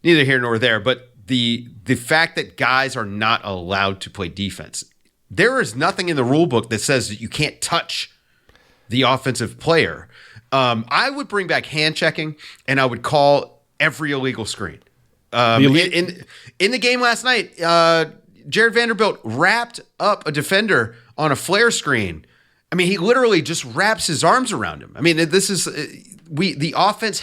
neither here nor there. But the fact that guys are not allowed to play defense, there is nothing in the rule book that says that you can't touch the offensive player. I would bring back hand checking, and I would call every illegal screen. In the game last night, Jared Vanderbilt wrapped up a defender on a flare screen. I mean, he literally just wraps his arms around him. I mean, this is the offense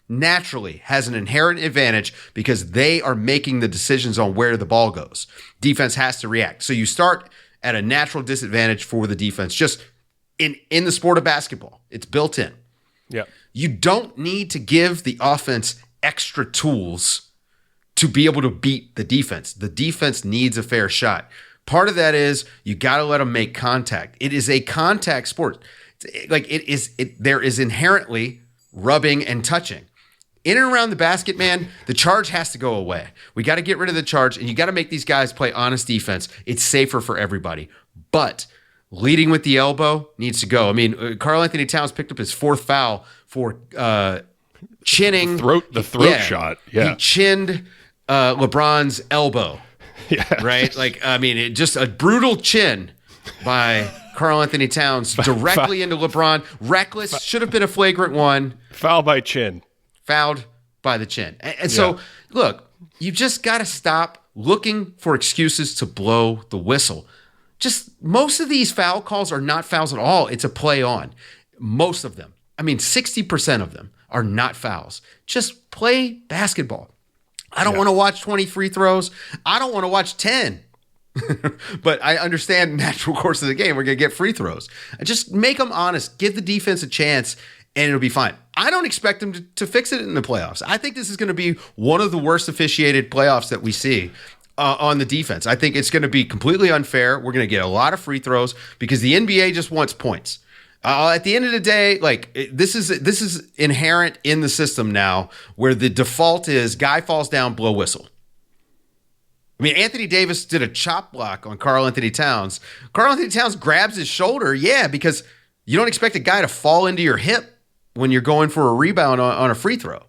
naturally has an inherent advantage because they are making the decisions on where the ball goes. Defense has to react. So you start at a natural disadvantage for the defense. Just in the sport of basketball, it's built in. Yeah. You don't need to give the offense extra tools to be able to beat the defense. The defense needs a fair shot. Part of that is you got to let them make contact. It is a contact sport. There is inherently rubbing and touching. In and around the basket, man, the charge has to go away. We got to get rid of the charge, and you got to make these guys play honest defense. It's safer for everybody. But leading with the elbow needs to go. I mean, Karl Anthony Towns picked up his 4th foul for chinning. The throat shot. Yeah. He chinned LeBron's elbow. Yeah. Right? Just a brutal chin by Karl Anthony Towns directly into LeBron. Reckless. Should have been a flagrant one. Foul by chin. Fouled by the chin. And so, look, you just got to stop looking for excuses to blow the whistle. Just most of these foul calls are not fouls at all. It's a play on. Most of them. I mean, 60% of them are not fouls. Just play basketball. I don't want to watch 20 free throws. I don't want to watch 10. But I understand the natural course of the game. We're going to get free throws. Just make them honest. Give the defense a chance, and it'll be fine. I don't expect them to fix it in the playoffs. I think this is going to be one of the worst officiated playoffs that we see on the defense. I think it's going to be completely unfair. We're going to get a lot of free throws because the NBA just wants points. At the end of the day, this is inherent in the system now, where the default is guy falls down, blow whistle. I mean, Anthony Davis did a chop block on Karl Anthony Towns. Karl Anthony Towns grabs his shoulder, because you don't expect a guy to fall into your hip when you're going for a rebound on a free throw.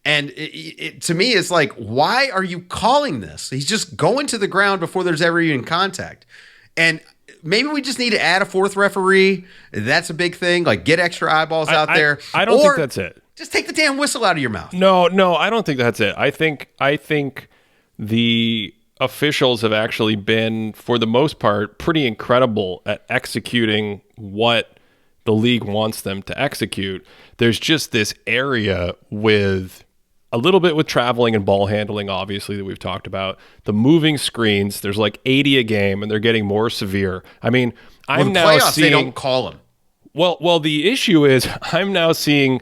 And it to me, it's like, why are you calling this? He's just going to the ground before there's ever even contact. And maybe we just need to add a 4th referee. That's a big thing. Get extra eyeballs out there. I don't think that's it. Just take the damn whistle out of your mouth. No, I don't think that's it. I think the officials have actually been, for the most part, pretty incredible at executing what the league wants them to execute. There's just this area with a little bit with traveling and ball handling, obviously, that we've talked about. The moving screens, there's 80 a game, and they're getting more severe. I mean, I'm now playoffs, seeing... they don't call them. Well, the issue is I'm now seeing,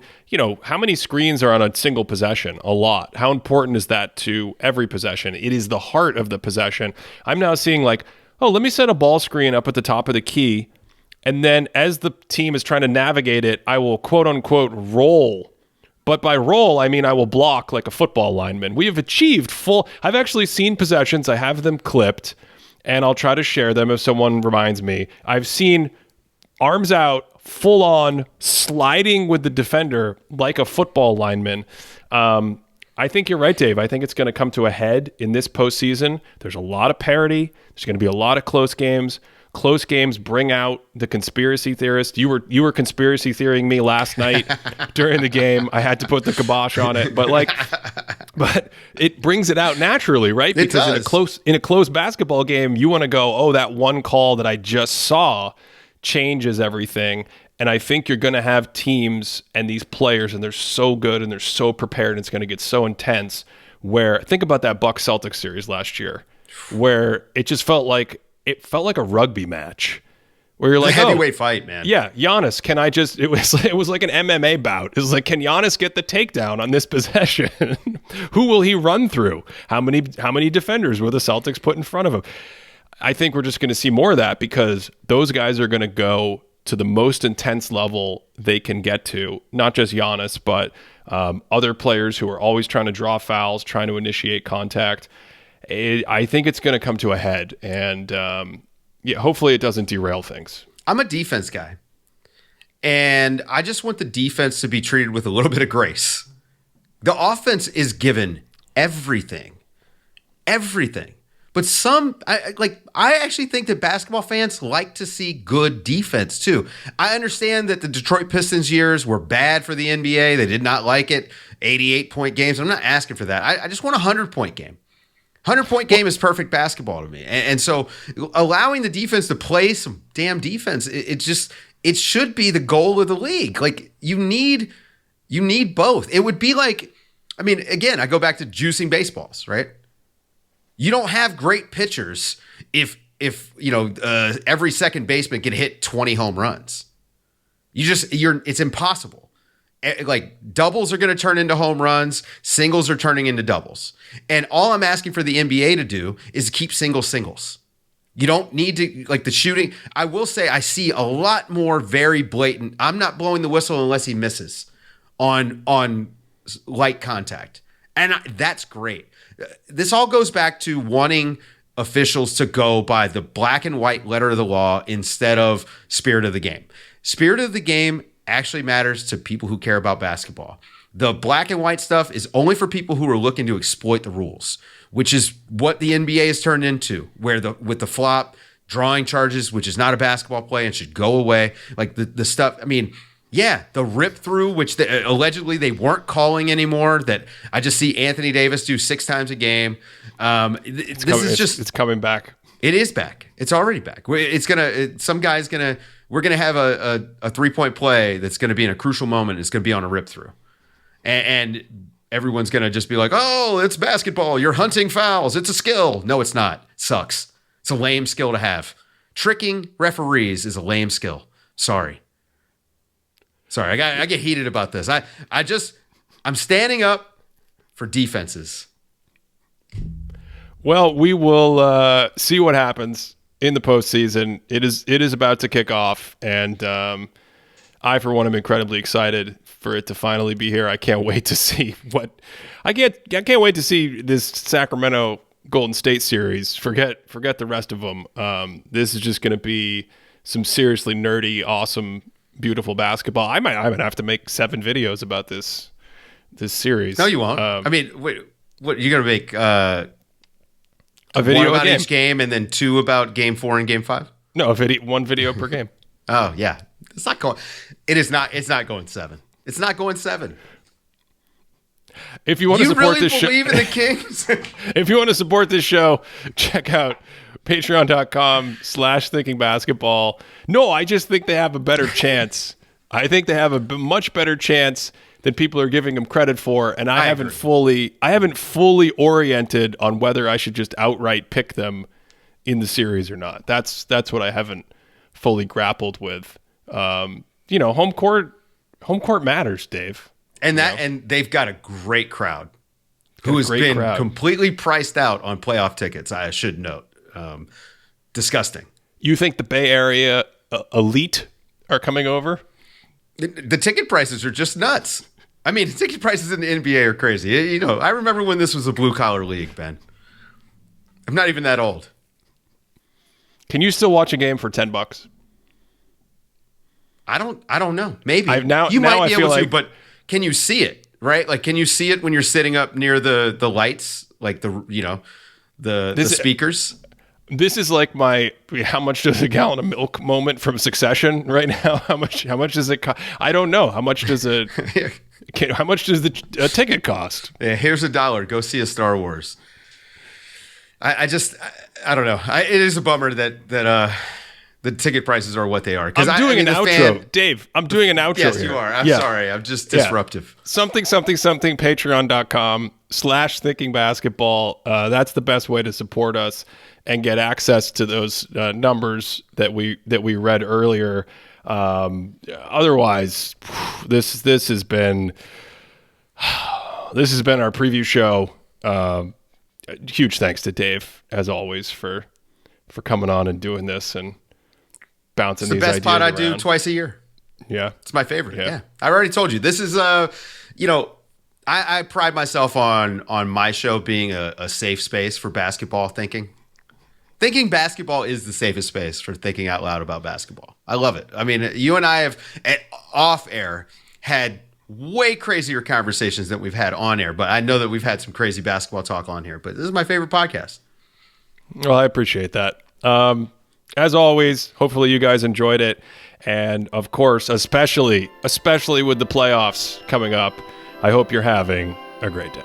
how many screens are on a single possession? A lot. How important is that to every possession? It is the heart of the possession. I'm now seeing let me set a ball screen up at the top of the key, and then as the team is trying to navigate it, I will quote unquote roll But by role, I mean I will block like a football lineman. We have achieved full. I've actually seen possessions. I have them clipped, and I'll try to share them if someone reminds me. I've seen arms out, full on, sliding with the defender like a football lineman. I think you're right, Dave. I think it's going to come to a head in this postseason. There's a lot of parity. There's going to be a lot of close games. Close games bring out the conspiracy theorists. You were conspiracy theorying me last night during the game. I had to put the kibosh on it, but it brings it out naturally, right? Because in a close basketball game, you want to go, oh, that one call that I just saw changes everything. And I think you're going to have teams and these players, and they're so good and they're so prepared, and it's going to get so intense. Where think about that Bucks Celtics series last year, where it just felt like a rugby match. Where you're like, a heavyweight fight, man. Yeah, Giannis, can I just? It was like an MMA bout. It was like, can Giannis get the takedown on this possession? Who will he run through? How many defenders will the Celtics put in front of him? I think we're just going to see more of that because those guys are going to go to the most intense level they can get to, not just Giannis, but other players who are always trying to draw fouls, trying to initiate contact. I think it's going to come to a head, and hopefully it doesn't derail things. I'm a defense guy, and I just want the defense to be treated with a little bit of grace. The offense is given everything. But I actually think that basketball fans like to see good defense too. I understand that the Detroit Pistons years were bad for the NBA. They did not like it. 88-point games. I'm not asking for that. I just want a 100-point game. 100-point game is perfect basketball to me. And so allowing the defense to play some damn defense, it should be the goal of the league. Like you need both. It would be like, I mean, again, I go back to juicing baseballs, right? You don't have great pitchers if every second baseman can hit 20 home runs. It's impossible. Like doubles are going to turn into home runs, singles are turning into doubles. And all I'm asking for the NBA to do is keep singles. You don't need to, like the shooting. I will say I see a lot more very blatant. I'm not blowing the whistle unless he misses on light contact. And that's great. This all goes back to wanting officials to go by the black and white letter of the law instead of spirit of the game. Spirit of the game actually matters to people who care about basketball. The black and white stuff is only for people who are looking to exploit the rules, which is what the NBA has turned into, where with the flop, drawing charges, which is not a basketball play and should go away. Like the stuff, I mean, yeah, the rip through, which allegedly they weren't calling anymore, that I just see Anthony Davis do 6 times a game. It's coming back. It is back. It's already back. We're gonna have a 3-point play that's gonna be in a crucial moment. It's gonna be on a rip through, and everyone's gonna just be like, "Oh, it's basketball. You're hunting fouls. It's a skill." No, it's not. It sucks. It's a lame skill to have. Tricking referees is a lame skill. Sorry, I get heated about this. I'm standing up for defenses. Well, we will see what happens in the postseason. It is about to kick off, and I, for one, am incredibly excited for it to finally be here. I can't wait to see I can't wait to see this Sacramento Golden State series. Forget the rest of them. This is just going to be some seriously nerdy, awesome, beautiful basketball. I might have to make 7 videos about this series. No, you won't. I mean, wait, what you're gonna make? A video one about game. Each game, and then 2 about Game 4 and Game 5. No, one video per game. Oh yeah, it's not going. It is not. It's not going 7. It's not going 7. If you want to support really this show, believe in the Kings. If you want to support this show, check out patreon.com/thinkingbasketball. No, I just think they have a better chance. I think they have a much better chance than people are giving them credit for, and I haven't fully oriented on whether I should just outright pick them in the series or not. That's what I haven't fully grappled with. Home court matters, Dave. And and they've got a great crowd who has been completely priced out on playoff tickets. I should note, disgusting. You think the Bay Area elite are coming over? The ticket prices are just nuts. I mean, ticket prices in the NBA are crazy. You know, I remember when this was a blue-collar league, Ben. I'm not even that old. Can you still watch a game for $10? I don't know. Maybe you might be able to, but can you see it? Right? Like, can you see it when you're sitting up near the lights, like the speakers? This is like my how much does a gallon of milk moment from Succession right now. How much does it cost? I don't know. How much does it? How much does the ticket cost? Yeah, here's $1. Go see a Star Wars. I don't know. It is a bummer that the ticket prices are what they are. I'm doing an outro, Dave. I'm doing an outro. Yes, here. you are. I'm sorry. I'm just disruptive. Something. Patreon.com/thinkingbasketball. That's the best way to support us and get access to those numbers that we read earlier. Otherwise, this has been our preview show. Huge thanks to Dave, as always, for coming on and doing this and bouncing these ideas around. It's the best pod I do twice a year. Yeah. It's my favorite. Yeah. I already told you. This is, I pride myself on my show being a safe space for basketball thinking. Thinking basketball is the safest space for thinking out loud about basketball. I love it. I mean, you and I have, off air, had way crazier conversations than we've had on air, but I know that we've had some crazy basketball talk on here, but this is my favorite podcast. Well, I appreciate that. As always, hopefully you guys enjoyed it. And of course, especially with the playoffs coming up, I hope you're having a great day.